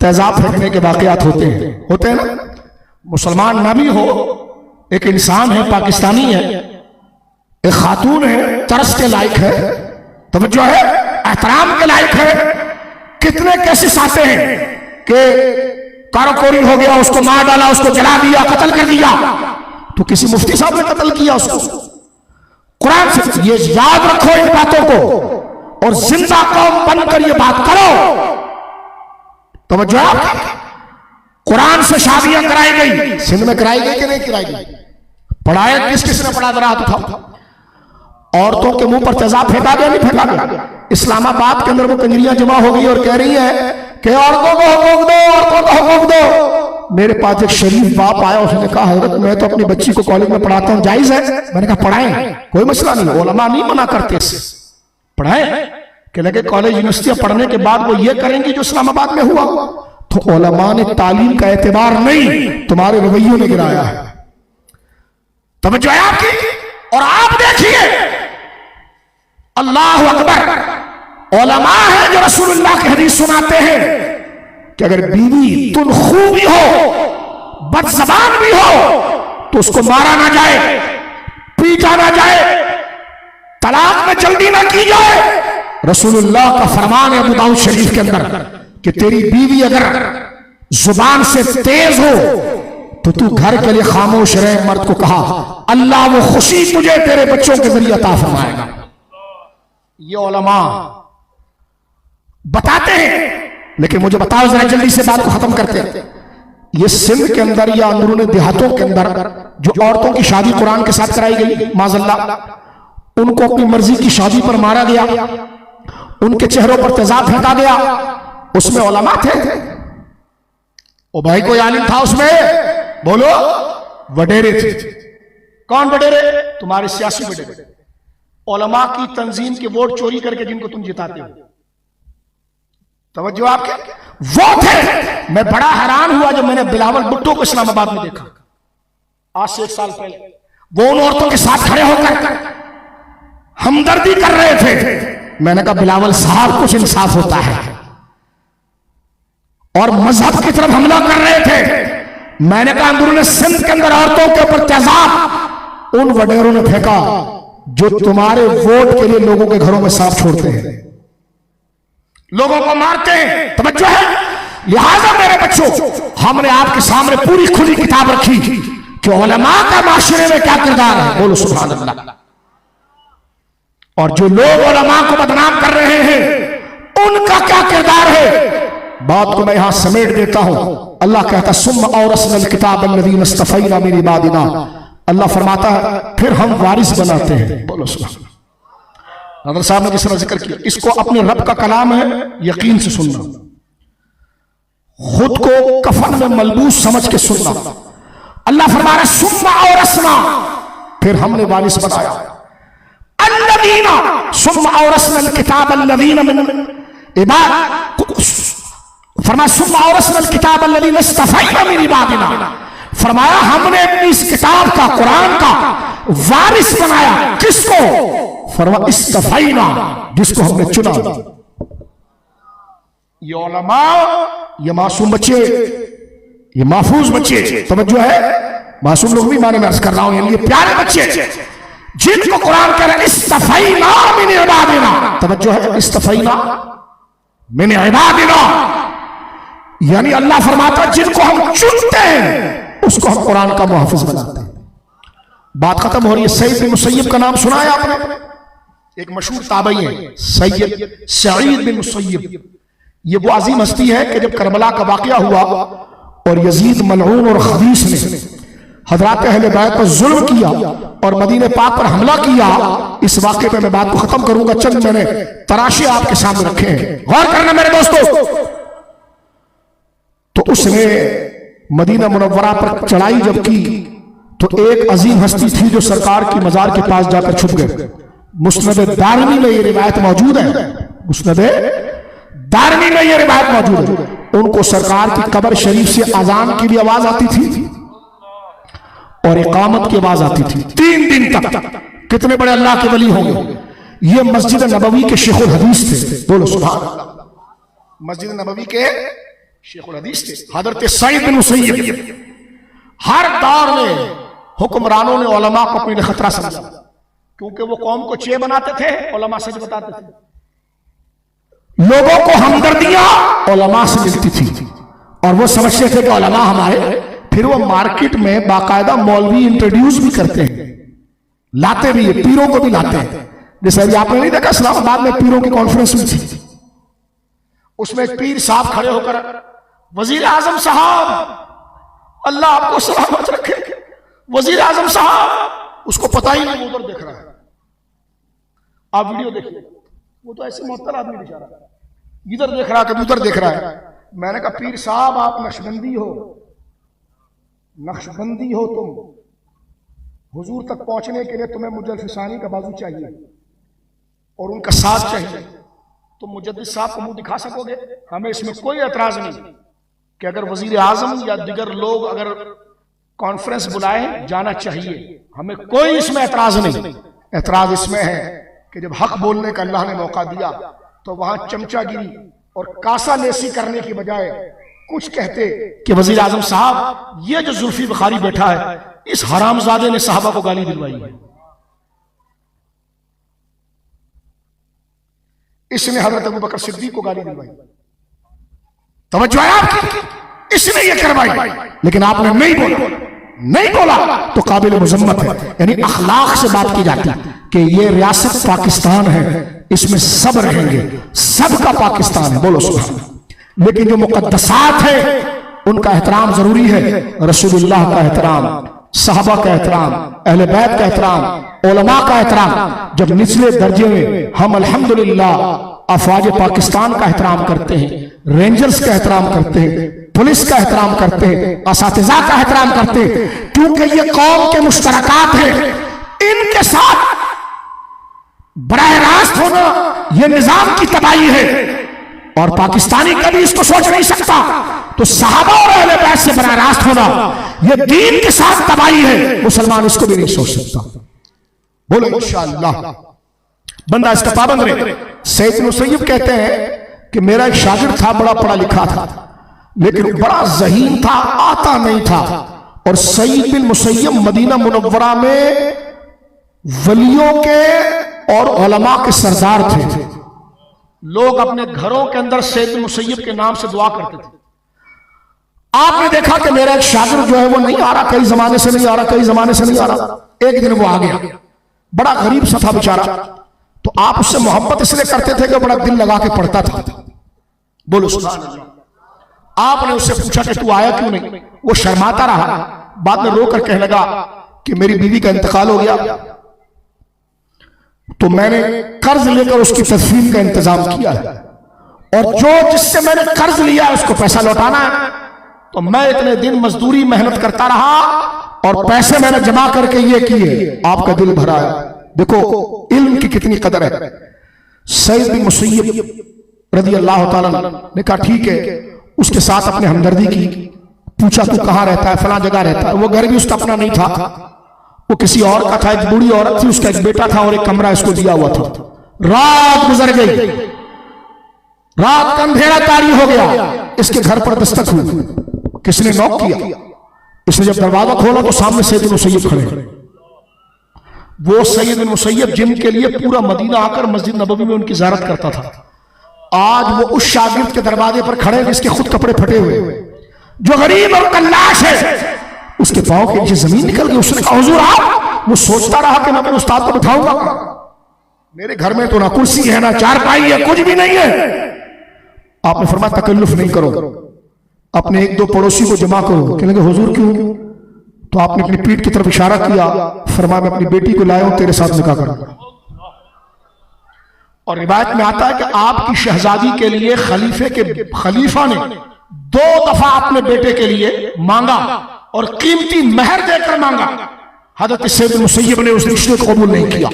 Speaker 1: तेजाब फेंकने के वाकयात होते हैं ना। मुसलमान ना भी हो, एक इंसान है, पाकिस्तानी है, एक खातून है, तरस के लायक है, तवज्जो है, एहतराम के लायक है। कितने केसेस आते हैं कि कारोकोरी हो गया, उसको मार डाला, उसको जला दिया, कत्ल कर दिया, तो किसी मुफ्ती साहब ने कत्ल किया उसको। कुरान से ये याद रखो इन बातों को, और जिंदा कौम बनकर ये बात करो। तो जो कुरान से शादियां कराई गई, सिंध में कराई गई कि नहीं कराई गई? पढ़ाया किसने पढ़ा रहा था? औरतों के मुंह पर तेजाब फेंका गया, नहीं फेंका गया? इस्लामाबाद के अंदर वो कंजरियां जमा हो गई और कह रही है कि औरतों को हुकूक दो, औरतों को हुकूक दो। मेरे पास एक शरीफ बाप आया, उसने कहा हजरत मैं तो अपनी बच्ची को कॉलेज में पढ़ाता हूं, जायज है? मैंने कहा पढ़ाएं, कोई मसला नहीं, उलमा नहीं मना करते इससे, पढ़ाएं। कि लगे कॉलेज यूनिवर्सिटियां पढ़ने के बाद वो ये करेंगी जो इस्लामाबाद में हुआ, तो उलमा ने तालीम का एतबार नहीं, तुम्हारे रवैयों ने गिराया है। तवज्जो है आपकी? और आप देखिए, अल्लाह अकबर, उलमा है जो रसूलुल्लाह की हदीस सुनाते हैं कि अगर बीवी तुनखू भी हो, बदजबान भी हो, तो उसको मारा ना जाए, पीटा ना जाए, तलाक में जल्दी ना की जाए। रसूलुल्लाह का फरमान है अबू दाऊद शरीफ के अंदर कि तेरी बीवी अगर जुबान से तेज हो तो तू घर के लिए खामोश रहे। मर्द को कहा अल्लाह वो खुशी तुझे तेरे बच्चों के जरिए अता फरमाएगा। ये उलमा बताते हैं, लेकिन मुझे बताओ जरा जल्दी से बात को खत्म करते हैं। ये सिंध के अंदर या अंदरूनी देहातों के अंदर जो औरतों की शादी कुरान के साथ कराई गई, माज़अल्लाह, उनको अपनी मर्जी की शादी पर मारा गया, उनके चेहरों पर तेजाब फेंका गया, उसमें उलमा थे? ओ भाई कोई आलिम था उसमें? बोलो। वडेरे थे। कौन वडेरे? तुम्हारे सियासी वडेरे, उलमा की तंजीम के वोट चोरी करके जिनको तुम जिताते हो। तवज्जो आपके, वो थे। मैं बड़ा हैरान हुआ जब मैंने बिलावल भुट्टो को इस्लामाबाद में देखा आज से 1 साल पहले। वो उन औरतों के साथ खड़े होकर हमदर्दी कर रहे थे। मैंने कहा बिलावल साहब कुछ इंसाफ होता है। और मजहब की तरफ हमला कर रहे थे। मैंने कहा अंदरूनी सिंध के अंदर औरतों के ऊपर तेजाब उन वडेरों ने फेंका जो तुम्हारे वोट के लिए लोगों के घरों में सांप छोड़ते हैं, लोगों को मारते हैं। तवज्जो है? लिहाजा मेरे बच्चों, हमने आपके सामने पूरी खुली किताब रखी कि उलमा का माशरे में क्या किरदार है। बोलो सुभान अल्लाह। और जो लोग उलमा को बदनाम कर रहे हैं उनका क्या किरदार है, बात को मैं यहां समेट देता हूं। अल्लाह कहता सुम्मा औरसनल किताब अल्लज़ीना इस्तफ़ैना मिन इबादिना, अल्लाह फरमाता है फिर हम वारिस बनाते हैं। बोलो सुभान अल्लाह। नदर साहब ने जिस तरह जिक्र किया, इसको अपने रब का कलाम है, यकीन से सुनना, खुद को कफन में मलबूस समझ के सुनना। अल्लाह फरमा रहा सुम्मा औरसना, फिर हमने वारिस बनाया। अल्लज़ीना सुम्मा औरसनल किताब अल्लज़ीना मिन इबाद, फरमाया सुम्मा औरसनल किताब अल्लज़ीना इस्तफ़ैना मिन इबादिना, फरमाया हमने अपनी इस किताब का, कुरान का वारिस बनाया। किसको? फरमाया इस्तफ़ैना, जिसको हमने चुना। ये उलमा, ये मासूम बच्चे, ये महफूज बच्चे, तवज्जो है, मासूम लोग भी माने में अर्ज कर रहा हूं, ये प्यारे बच्चे जिनको कुरान कह रहा है इस्तफैना मिन इबादिना, तवज्जो है, इस्तफैना मिन इबादिना, यानी अल्लाह फरमाता है जिनको हम चुनते हैं उसको हम कुरान का मुहाफिज बनाते हैं। बात खत्म हो रही है। सईद बिन मुसय्यब का नाम सुना है आपने? एक मशहूर ताबई है सैयद सईद बिन मुसय्यब। ये वो अजीम हस्ती है कि जब करबला का वाकया हुआ और यजीद मलऊन और खबीस ने हजरात अहले बैत पर जुल्म किया और मदीने पाक पर हमला किया, इस वाक़े पे मैं बात को खत्म करूंगा, चंद मैंने तराशे आपके सामने रखे हैं, गौर करना मेरे दोस्तों। तो उसने मदीना मुनव्वरा पर चढ़ाई जब की तो एक अजीम हस्ती थी जो सरकार की मजार के पास जाकर छुप गए। मुस्नद दारमी में ये रिवायत मौजूद है, मुस्नद दारमी में ये रिवायत मौजूद है। उनको सरकार की कब्र शरीफ से अजान की भी आवाज आती थी और इकामत की आवाज आती थी 3 दिन तक। कितने बड़े अल्लाह के वली होंगे। ये मस्जिद नबवी के शेखुल हदीस थे, बोलो सुभान अल्लाह। मस्जिद नबवी के शेखुल हदीस थे हजरत सईद बिन मुसय्यब। हर दौर में हुक्मरानों ने उलमा को अपने खतरा समझा, क्योंकि वो कौम को चे बनाते थे, उलमा सच बताते थे। लोगों को हमदर्दियां उलमा से मिलती थी और वो समझते थे कि उलमा हमारे। फिर वो मार्केट में बाकायदा मौलवी इंट्रोड्यूस भी करते हैं, लाते भी है, पीरों को भी लाते हैं। जैसे अभी आपने नहीं देखा इस्लामाबाद में पीरों की कॉन्फ्रेंस हुई थी, उसमें एक पीर साहब खड़े होकर वजीर आजम साहब अल्लाह आपको सलामत रखे, वजीर आजम साहब, उसको पता ही नहीं उधर देख रहा है। आप वीडियो देखिए, वो तो ऐसे मुअत्तल आदमी बेचारा इधर देख रहा है, कभी उधर देख रहा है। मैंने कहा पीर साहब आप नक्शबंदी हो, नक्शबंदी हो तुम, हुजूर तक पहुंचने के लिए तुम्हें मुजद्दिद फिसानी का बाजू चाहिए और उनका साथ चाहिए। तुम मुजद्दिद साहब को मुंह दिखा सकोगे? हमें इसमें कोई एतराज नहीं कि अगर वजीर आजम या दिगर लोग अगर कॉन्फ्रेंस बुलाए जाना चाहिए, हमें कोई इसमें एतराज नहीं। एतराज इसमें है कि जब हक बोलने का अल्लाह ने मौका दिया तो वहां चमचागिरी और कासा लेसी करने की बजाय कुछ कहते कि वजीर आजम साहब ये जो जुल्फी बुखारी बैठा है इस हरामजादे ने साहबा को गाली दिलवाई है, इसने हजरत अबू बकर सिद्दीक को गाली दिलवाई, तवज्जो है आपकी, इसने ये करवाई। लेकिन आपने नहीं बोला, नहीं बोला तो काबिल मुजम्मत है। यानी अखलाक से बात की जाती कि ये रियासत पाकिस्तान है, इसमें सब रहेंगे, सबका पाकिस्तान है, बोलो सुभान। लेकिन जो मुकद्दसात है उनका एहतराम जरूरी है। रसूलुल्लाह का एहतराम, साहबा का एहतराम, अहले बैत का एहतराम, उलमा का एहतराम। जब निचले दर्जे में हम अल्हम्दुलिल्लाह अफवाज पाकिस्तान का एहतराम करते हैं, रेंजर्स का एहतराम करते हैं, पुलिस का एहतराम करते हैं, असातिज़ा का एहतराम करते हैं, क्योंकि ये कौम के मुश्तरकात हैं, इनके साथ बराह रास्त होना यह निजाम की तबाही है और पाकिस्तानी कभी इसको सोच नहीं सकता। तो सहाबा और अहले बैत से बराह रास्त होना यह दीन के साथ तबाही है, मुसलमान इसको भी नहीं सोच सकता। बोलो इंशाअल्लाह बंदा इसका पाबंद रहे। सईद बिन मुसय्यब कहते हैं कि मेरा एक शागिर्द था, बड़ा पढ़ा लिखा था लेकिन बड़ा ज़हीन था, आता नहीं था। और सईद बिन मुसय्यब मदीना मुनव्वरा में वलियों के और उलमा के सरदार थे। लोग अपने घरों के अंदर सईद बिन मुसय्यब के नाम से दुआ करते थे। आपने देखा कि मेरा एक शागिर्द जो है वो नहीं आ रहा, कई जमाने से नहीं आ रहा, कई जमाने से नहीं आ रहा। एक दिन वो आ गया, बड़ा गरीब सा था बेचारा। तो आप उससे मोहब्बत इसलिए करते थे कि बड़ा दिल लगा के पढ़ता था। बोलो सुभान अल्लाह। आपने उससे पूछा कि तू आया क्यों नहीं? वो शर्माता रहा, बाद में रो कर कहने लगा कि मेरी बीवी का इंतकाल हो गया, तो मैंने कर्ज लेकर उसकी तदफीन का इंतजाम किया है और जो जिससे मैंने कर्ज लिया है उसको पैसा लौटाना है। तो मैं इतने दिन मजदूरी मेहनत करता रहा और पैसे मैंने जमा करके ये किए, आपका दिल भरा है। देखो इल्म की कितनी कदर है। सईद बिन मुसय्यब रज़ी अल्लाह ताला ने कहा ठीक है, उसके साथ अपने हमदर्दी की, पूछा तू कहाँ रहता है? फलां जगह रहता है। वो घर भी उसका अपना नहीं था, वो किसी और का था। एक बूढ़ी औरत थी, उसका एक बेटा था और एक कमरा इसको दिया हुआ था। रात गुजर गई, रात का अंधेरा तारी हो गया, इसके घर पर दस्तक हुई। किसने नॉक किया? इसने जब दरवाजा खोला तो सामने सैयद बिन मुसय्यब खड़े। वो सैयद बिन मुसय्यब जिनके लिए पूरा मदीना आकर मस्जिद नबवी में उनकी ज़ियारत करता था, आज वो उस शागिर्द के दरवाजे पर खड़े जिसके खुद कपड़े फटे हुए, जो गरीब और कल्लाश है, उसके पांव के नीचे जमीन निकल गई। उसने कहा हुजूर आप। वो सोचता रहा कि मैं अपने उस्ताद को बिठाऊंगा, मेरे घर में तो ना कुर्सी है ना चारपाई है, कुछ भी नहीं है। आपने फरमाया तकल्लुफ नहीं करो, अपने एक दो पड़ोसी को जमा करो। कहने लगे हुजूर क्यों? तो आपने अपनी पीठ की तरफ इशारा किया, फरमाया मैं अपनी बेटी को लाया हूं, तेरे साथ निकाह करूंगा। और रिवायत में आता है कि आपकी शहजादी के लिए खलीफा ने 2 दफा अपने बेटे के लिए मांगा और कीमती मेहर देकर मांगा। हजरत सैयद बिन मुसय्यब ने उस रिश्ते को कबूल नहीं किया,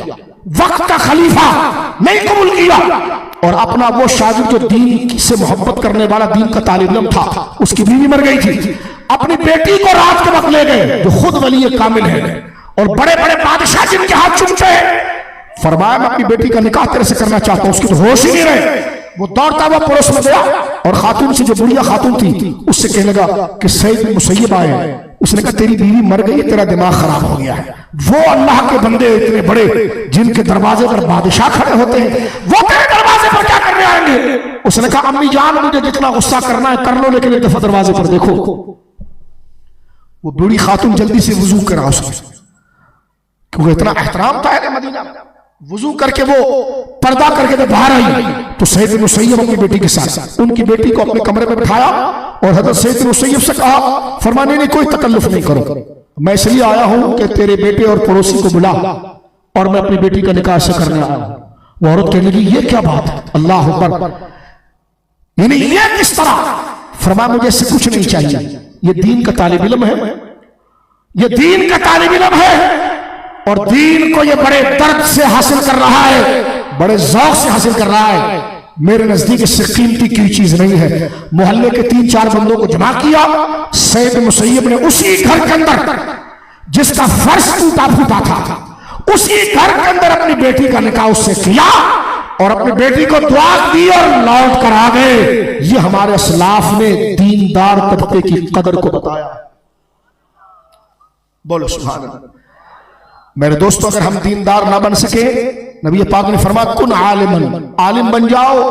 Speaker 1: वक्त का खलीफा नहीं कबूल किया। और अपना वो शागिर्द जो दीन से मोहब्बत करने वाला, दीन का तालिब इल्म था, उसकी बीवी मर गई थी, अपनी बेटी को रात के वक्त ले गए, जो खुद वली कामिल है और बड़े बड़े बादशाह जिनके हाथ चुमते हैं। फरमाया मैं अपनी बेटी का निकाह तेरे से करना चाहता हूं। उसकी तो होश ही नहीं रहे। वो दौड़ता हुआ पड़ोस में गया और खातून से, जो बुढ़िया खातून थी, उससे कहने लगा कि सैयद बिन मुसय्यब आए। उसने कहा तेरी बीवी मर गई, तेरा दिमाग खराब हो गया है। वो अल्लाह के बंदे इतने बड़े जिनके दरवाजे पर बादशाह खड़े होते हैं, वो तेरे दरवाजे पर क्या करने आएंगे? उसने कहा अम्मी जान मुझे जितना गुस्सा करना है कर लो, लेकिन एक दफा दरवाजे पर देखो। वो बूढ़ी खातून जल्दी से वुजू करा उसको, क्योंकि इतना एहतराम था अहले मदीना। वुजू करके वो पर्दा करके जब बाहर आई तो सैयद बिन मुसय्यब अपनी बेटी के साथ उनकी बेटी को अपने कमरे में बिठाया और हजरत सैयद बिन मुसय्यब से कहा, फरमाने नहीं कोई तकल्लुफ नहीं करो, मैं इसलिए आया हूं कि तेरे बेटे और पड़ोसी को बुला और मैं अपनी बेटी का निकाह से करने आया हूं। वो औरत कहने लगी ये क्या बात है, अल्लाह अकबर, यानी ये किस तरह? फरमाया मुझे इससे कुछ नहीं चाहिए, ये दीन का तालिब इल्म है, ये दीन का तालिब इल्म है और दीन को ये बड़े दर्द से हासिल कर रहा है, बड़े ज़ौक़ से हासिल कर रहा है। मेरे नजदीक इससे कीमती कोई चीज नहीं है। मोहल्ले के 3-4 बंदों को जमा किया। सैयद बिन मुसय्यब ने उसी घर के अंदर जिसका फर्श टूटा फूटा था, उसी घर के अंदर अपनी बेटी का निकाह उससे किया और अपनी बेटी को दुआ दी और लौट कर आ गए। ये हमारे असलाफ ने दीनदार तबके की कदर को बताया। बोलो सुभान अल्लाह। मेरे दोस्तों, अगर हम दीनदार ना बन सके, नबी पाक ने फरमाया कुन आलिमन, आलिम बन जाओ।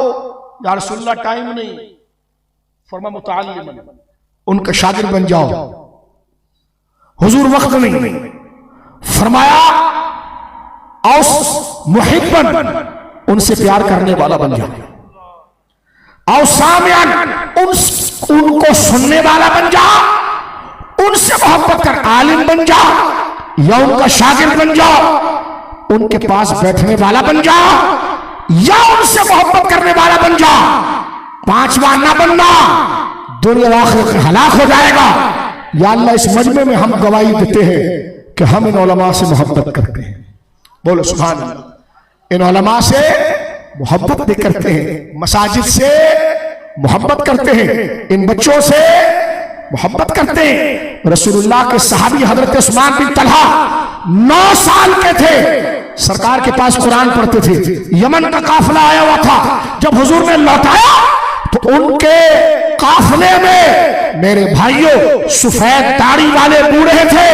Speaker 1: या रसूलुल्लाह टाइम नहीं, फरमा मुतअल्लिमन, उनका शागिर्द बन जाओ। हुजूर वक्त नहीं, फरमाया औस मुहिब्बन, उनसे प्यार करने वाला बन जाओ। औसामियन, उनको सुनने वाला बन जाओ, उनसे मोहब्बत कर आलिम बन जाओ या उनका शागिर्द बन जाओ, उनके पास बैठने वाला बन जाओ या उनसे मोहब्बत करने वाला बन जाओ। 5वां ना बनना, दुनिया आखिरत में हलाक हो जाएगा। या अल्लाह, इस मजमे में हम गवाही देते हैं कि हम इन उलमा से मोहब्बत करते हैं। बोलो सुभान अल्लाह। इन उलमा से मोहब्बत भी करते हैं, मसाजिद से मोहब्बत करते हैं, इन बच्चों से मोहब्बत करते हैं। रसूलुल्लाह के सहाबी हजरत उस्मान बिन तलहा 9 साल के थे, सरकार के पास कुरान पढ़ते थे। यमन का काफिला आया हुआ था, जब हुजूर ने लौटाया तो उनके काफिले में मेरे भाइयों सफेद दाढ़ी वाले बूढ़े थे,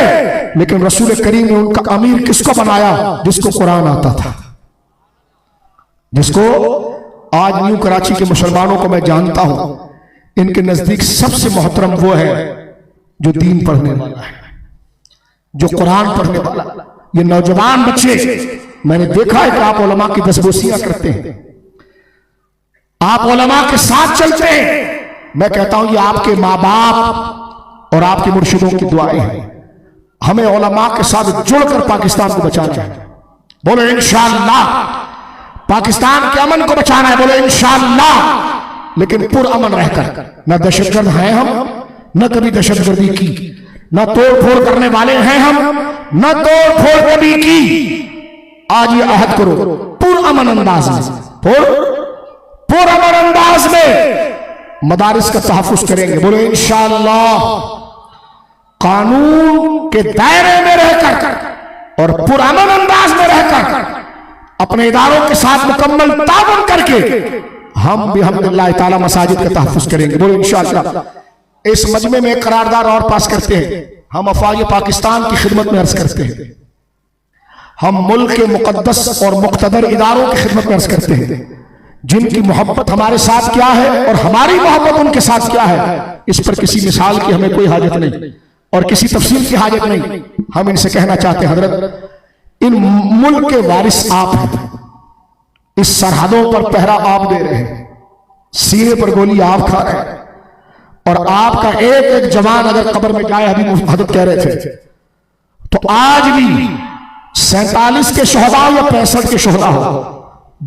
Speaker 1: लेकिन रसूल करीम ने उनका अमीर किसको बनाया? जिसको कुरान आता था, जिसको आज न्यू कराची के मुसलमानों को मैं जानता हूं, इनके नजदीक सबसे मोहतरम वो है जो दीन पढ़ने वाला है, जो कुरान पढ़ने वाला। ये नौजवान बच्चे, मैंने देखा है कि आप उलमा की दसबोसियां करते हैं, आप उलमा के साथ चलते हैं। मैं कहता हूं ये आपके माँ बाप और आपके मुर्शिदों की दुआएं हैं। हमें उलमा के साथ जुड़कर पाकिस्तान को बचाना है। बोलो इंशाअल्लाह। पाकिस्तान के अमन को बचाना है, बोलो इंशाअल्लाह। लेकिन पुरअमन रहकर, न दहशतगर्द हैं हम, न कभी दहशतगर्दी की, न तोड़ फोड़ करने वाले हैं हम, न तोड़ फोड़ कभी की। आज ये अहद करो पुरअमन अंदाज में, पुरअमन अंदाज में मदारिस का तहफ़्फ़ुज़ करेंगे। बोलो इंशाअल्लाह। कानून के दायरे में रहकर और पुरअमन अंदाज में रहकर अपने इदारों के साथ मुकम्मल ताउन करके हम भी अल्हम्दुलिल्लाह ताला मसाजिद का तहफ़्फ़ुज़ करेंगे। बोलो इंशाअल्लाह। इस मजमे में एक करारदार और पास करते हैं। हम अफ़वाज पाकिस्तान की खिदमत में अर्ज करते हैं, हम मुल्क के मुक़द्दस और मुक़्तदर इदारों की खिदमत में अर्ज करते हैं, जिनकी मोहब्बत हमारे साथ क्या है और हमारी मोहब्बत उनके साथ क्या है, इस पर किसी मिसाल की हमें कोई हाजत नहीं और किसी तफसील की हाजत नहीं। हम इनसे कहना चाहते हैं, हजरत, इन मुल्क के वारिस आप हैं, इस सरहदों पर पहरा आप दे रहे हैं, सीने पर गोली आप खा रहे हैं, और आपका एक एक जवान अगर कब्र में जाए, अभी हजरत कह रहे थे, तो आज भी 47 के शोहदा या 65 के शोहदा हो,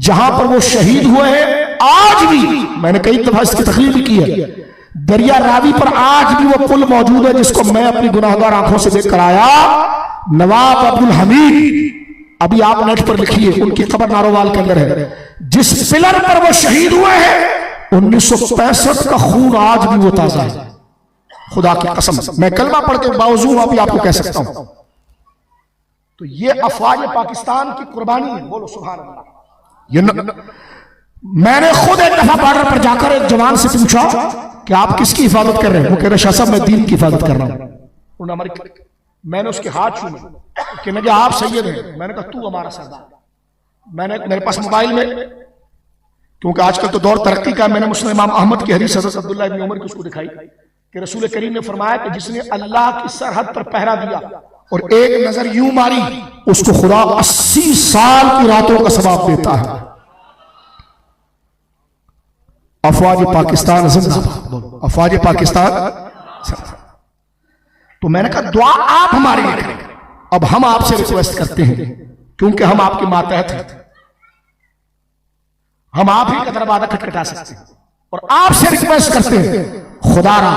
Speaker 1: जहां पर वो शहीद हुए हैं, आज भी, मैंने कई दफा इसकी तकरीर भी की है, दरिया रावी पर आज भी वो पुल मौजूद है जिसको मैं अपनी गुनाहगार आंखों से देखकर आया। नवाब अब्दुल हमीद, अभी आप नेट पर लिखिए, उनकी कब्र नारोवाल के अंदर है। जिस पिलर पर वो शहीद हुए हैं, 1965 का खून आज भी वो ताजा है। खुदा की कसम, मैं कलमा पढ़ के बावजूद अभी आपको कह सकता हूं। तो ये अफवाज पाकिस्तान की कुर्बानी है। बोलो सुभान अल्लाह। मैंने खुद एक दफा बॉर्डर पर जाकर एक जवान से पूछा कि आप किसकी हिफाजत कर रहे हैं? वो कह रहे शाह साहब, मैं दीन की हिफाजत कर रहा हूं। मैंने उसके हाथ छूए, कहने लगे आप सैयद हैं। मैंने कहा तू हमारा सरदार। मैंने मेरे पास मोबाइल में, क्योंकि आजकल तो दौर तरक्की का, मैंने मुस्लिम इमाम अहमद की हदीस हज़रत अब्दुल्लाह इब्न उमर की उसको दिखाई कि रसूल करीम ने फरमाया कि जिसने अल्लाह की सरहद पर पहरा दिया और एक नजर यूं मारी, उसको खुदा 80 साल की रातों का सवाब देता है। अफवाज पाकिस्तान जिंदाबाद, अफवाज पाकिस्तान। तो मैंने कहा दुआ आप हमारे लिए करें। अब हम आपसे रिक्वेस्ट करते हैं, क्योंकि हम आपके मातहत हैं, हम आप ही का दरवाजा खटखटा सकते हैं, और आपसे रिक्वेस्ट करते हैं, खुदारा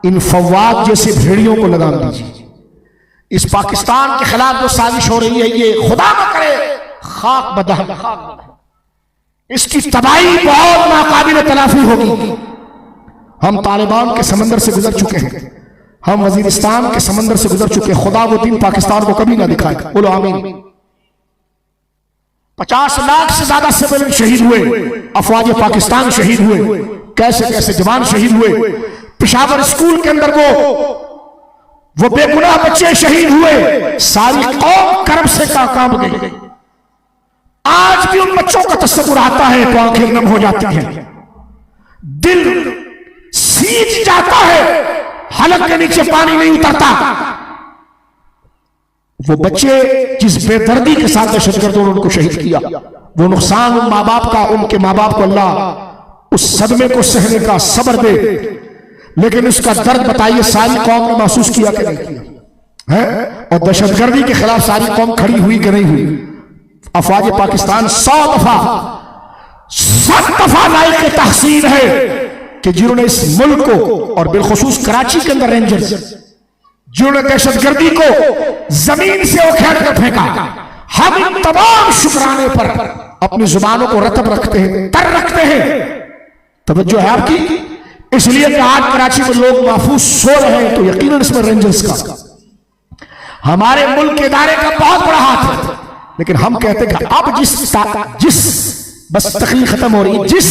Speaker 1: इन फव्वाद जैसे भेड़ियों को लगाम दीजिए। इस पाकिस्तान के खिलाफ जो साजिश हो रही है, ये खुदा न करे खाक बदहम, इसकी तबाही बहुत नाकाबिल तलाफी होगी। हम तालिबान के समंदर से गुजर चुके हैं, हम वजीरिस्तान के समंदर से गुजर चुके हैं। खुदा वो दिन पाकिस्तान को कभी ना दिखाए। बोलो आमीन। 50 लाख से ज्यादा सिविलियन शहीद हुए, अफवाज पाकिस्तान शहीद हुए, कैसे कैसे जवान शहीद हुए। पेशावर स्कूल के अंदर वो बेगुनाह बच्चे शहीद हुए, सारी कौम कर्म से काम गई। आज भी उन बच्चों का तस्वुर आता है तो आंखें नम हो जाती हैं, दिल सीज जाता है, हलक के नीचे पानी नहीं उतरता। वो बच्चे जिस बेदर्दी के साथ दहशतगर्दों ने उनको शहीद किया, वो नुकसान उन माँ बाप का, उनके माँ बाप को अल्लाह उस सदमे को सहने का सब्र दे। लेकिन उसका दर्द बताइए सारी कौम ने महसूस किया कि नहीं किया है? और दहशतगर्दी के खिलाफ सारी कौम खड़ी हुई कि नहीं हुई? अफवाज पाकिस्तान 100 दफा लायक तहसीन है कि जिन्होंने इस मुल्क को, और बिलखुसूस कराची के अंदर रेंजर्स, जिन्होंने दहशतगर्दी को जमीन से उखेड़ कर फेंका। हम इन तमाम शुक्राने पर अपनी जुबानों को रतब रखते हैं, तर रखते हैं। तवज्जो है आपकी? इसलिए कि आज कराची में लोग महफूज सो रहे हैं, तो यकीनन इसमें रेंजर्स का, हमारे मुल्क के इदारे का बहुत बड़ा हाथ है। लेकिन हम कहते हैं कि अब जिस बस तकलीफ खत्म हो रही है, जिस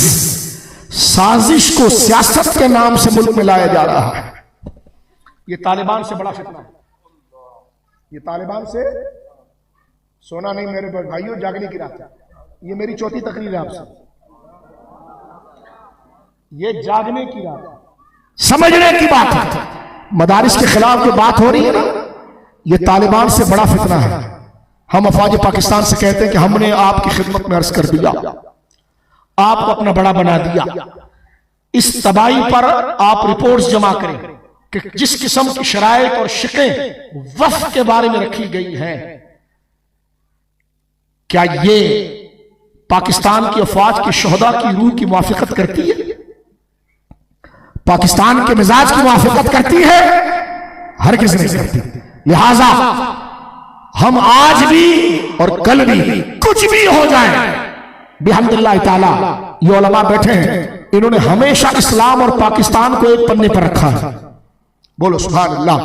Speaker 1: साजिश को सियासत के नाम से मुल्क में लाया जा रहा है, ये तालिबान से बड़ा फितना है। ये तालिबान से सोना नहीं मेरे भाइयों, जागने की रात है। ये मेरी चौथी तकरीर है आपसे, ये जागने की रात, समझने की बात है। मदारिस के खिलाफ जो बात हो रही है ना, ये तालिबान से बड़ा फितना है। हम अफवाज पाकिस्तान से कहते हैं कि हमने आपकी खिदमत में अर्ज कर दिया, आपको अपना बड़ा बना दिया। इस तबाही पर आप रिपोर्ट्स जमा करें कि जिस किस्म की शराइत और शिकें वफ़ के बारे में रखी गई हैं, क्या ये पाकिस्तान की अफवाज की शोहदा की रूह की मुआफिकत करती है? पाकिस्तान के मिजाज की मुआफिकत करती है? हर किसी नहीं करती। लिहाजा हम आज भी और कल भी, कुछ भी हो जाए, बिहम्दिल्लाह ताला ये उलमा बैठे हैं, इन्होंने हमेशा इस्लाम और पाकिस्तान को एक पन्ने पर रखा है। बोलो सुभान अल्लाह।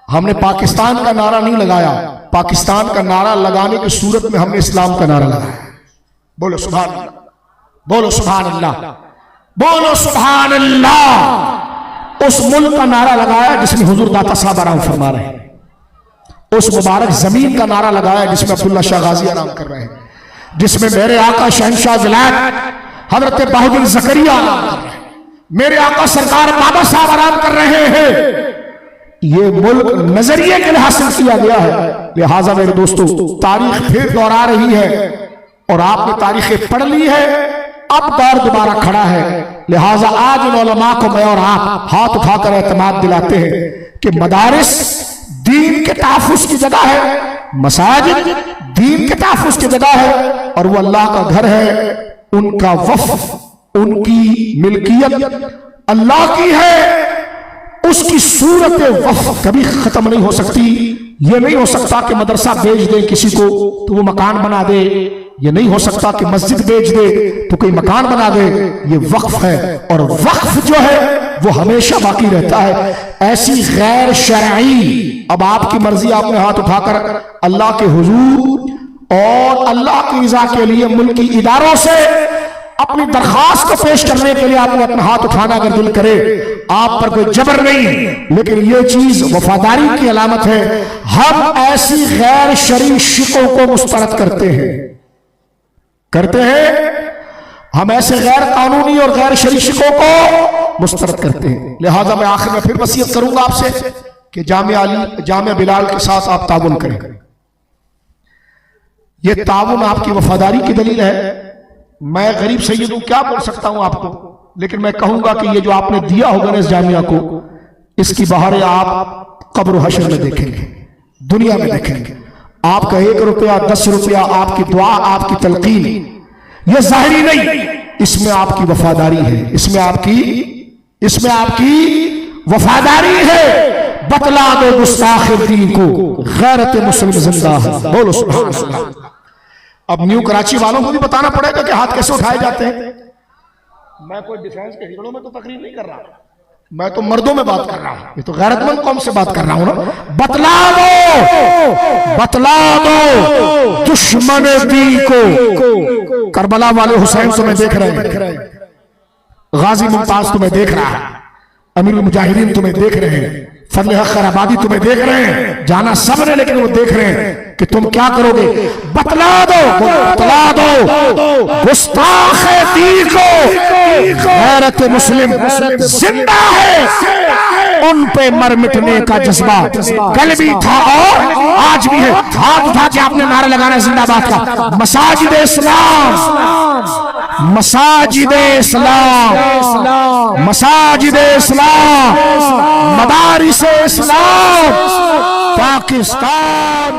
Speaker 1: हमने पाकिस्तान का नारा नहीं लगाया, पाकिस्तान का नारा लगाने की सूरत में हमने इस्लाम का नारा लगाया। बोलो सुभान अल्लाह। बोलो सुभान अल्लाह, बोलो सुभान अल्लाह। उस मुल्क का नारा लगाया जिसमें हुजूर दाता साहब आराम फरमा रहे हैं, उस मुबारक जमीन का नारा लगाया जिसमें अब्दुल्ला शाह गाजी आराम कर रहे हैं, जिसमें मेरे आका शहंशाह विलायत हजरत बहाउद्दीन ज़करिया आराम कर रहे हैं, मेरे आका सरकार बाबा साहब आराम कर रहे हैं। ये मुल्क नजरिए के लिए हासिल किया गया है। लिहाजा मेरे दोस्तों, तारीख फिर दोहरा रही है और आपने तारीखें पढ़ ली है, अब दौर दोबारा खड़ा है। लिहाजा आज इन उलमा को मैं और आप हाथ उठाकर एतमाद दिलाते हैं कि मदारिस दीन के तहफ़्फ़ुज़ की जगह है, मसाजिद दीन के तहफ़्फ़ुज़ की जगह है, और वो अल्लाह का घर है। उनका वफ़, उनकी मिल्कियत अल्लाह की है। उसकी सूरत वफ़ कभी खत्म नहीं हो सकती। ये नहीं हो सकता कि मदरसा बेच दे किसी को तो वो मकान बना दे, ये नहीं हो सकता कि मस्जिद बेच दे तो कोई मकान बना दे। ये वक्फ है, और वक्फ जो है वो हमेशा बाकी रहता है। ऐसी गैर शरई, अब आपकी मर्जी, आपने हाथ उठाकर अल्लाह के हुजूर और अल्लाह की रज़ा के लिए मुल्की इदारों से अपनी दरखास्त को पेश करने के लिए आपने अपना हाथ उठाना अगर दिल करे, आप पर कोई जबर नहीं, लेकिन ये चीज वफादारी की अलामत है। हम ऐसी गैर शरई शिकों को मुस्तरद करते हैं, हम ऐसे गैर कानूनी और गैर शरई शिकों को मुस्तरद करते हैं। लिहाजा मैं आखिर में फिर वसीयत करूंगा आपसे कि जामिया बिलाल के साथ आप ताउन करें। यह ताउन आपकी वफादारी की दलील है। मैं गरीब सैयद हूं, क्या बोल सकता हूं आपको, लेकिन मैं कहूंगा कि ये जो आपने दिया होगा ना इस जामिया को, इसकी बहारें आप कब्र हशर में देखेंगे, दुनिया में देखेंगे। आपका 1 रुपया, 10 रुपया, आपकी दुआ, आपकी तलकीन, ये जाहिरी नहीं, इसमें आपकी वफादारी है, इसमें आपकी वफादारी है। बतला दो गुस्ताख दीन को, गैरत मुस्लिम जिंदा है। बोलो सुभान अल्लाह। अब न्यू कराची वालों को भी बताना पड़ेगा कि हाथ कैसे उठाए जाते हैं। मैं कोई डिफेंस के हिजड़ों में तो तकरीर नहीं कर रहा, मैं तो मर्दों में बात कर रहा हूं। ये तो गैरतमंद कौम से बात कर रहा हूं ना। बतला दो दुश्मन दी को। करबला वाले हुसैन तुम्हें देख रहे हैं, गाजी मुमताज तुम्हें देख रहा है, अमीरुल मुजाहिदीन तुम्हें देख रहे हैं, फजल हक खैराबादी तुम्हें देख रहे हैं, जाना सब ने, लेकिन वो देख रहे हैं कि तुम क्या करोगे। बतला दो गुस्ताख दी को, गैरत मुस्लिम जिंदा है, उन पे मर मिटने का जज्बा कल भी था और आज भी है। हाथ उठा के आपने नारा लगाना है जिंदाबाद का। मसाजिद इस्लाम, मसाजिद इस्लाम, मसाजिद इस्लाम, मदारिस इस्लाम, पाकिस्तान।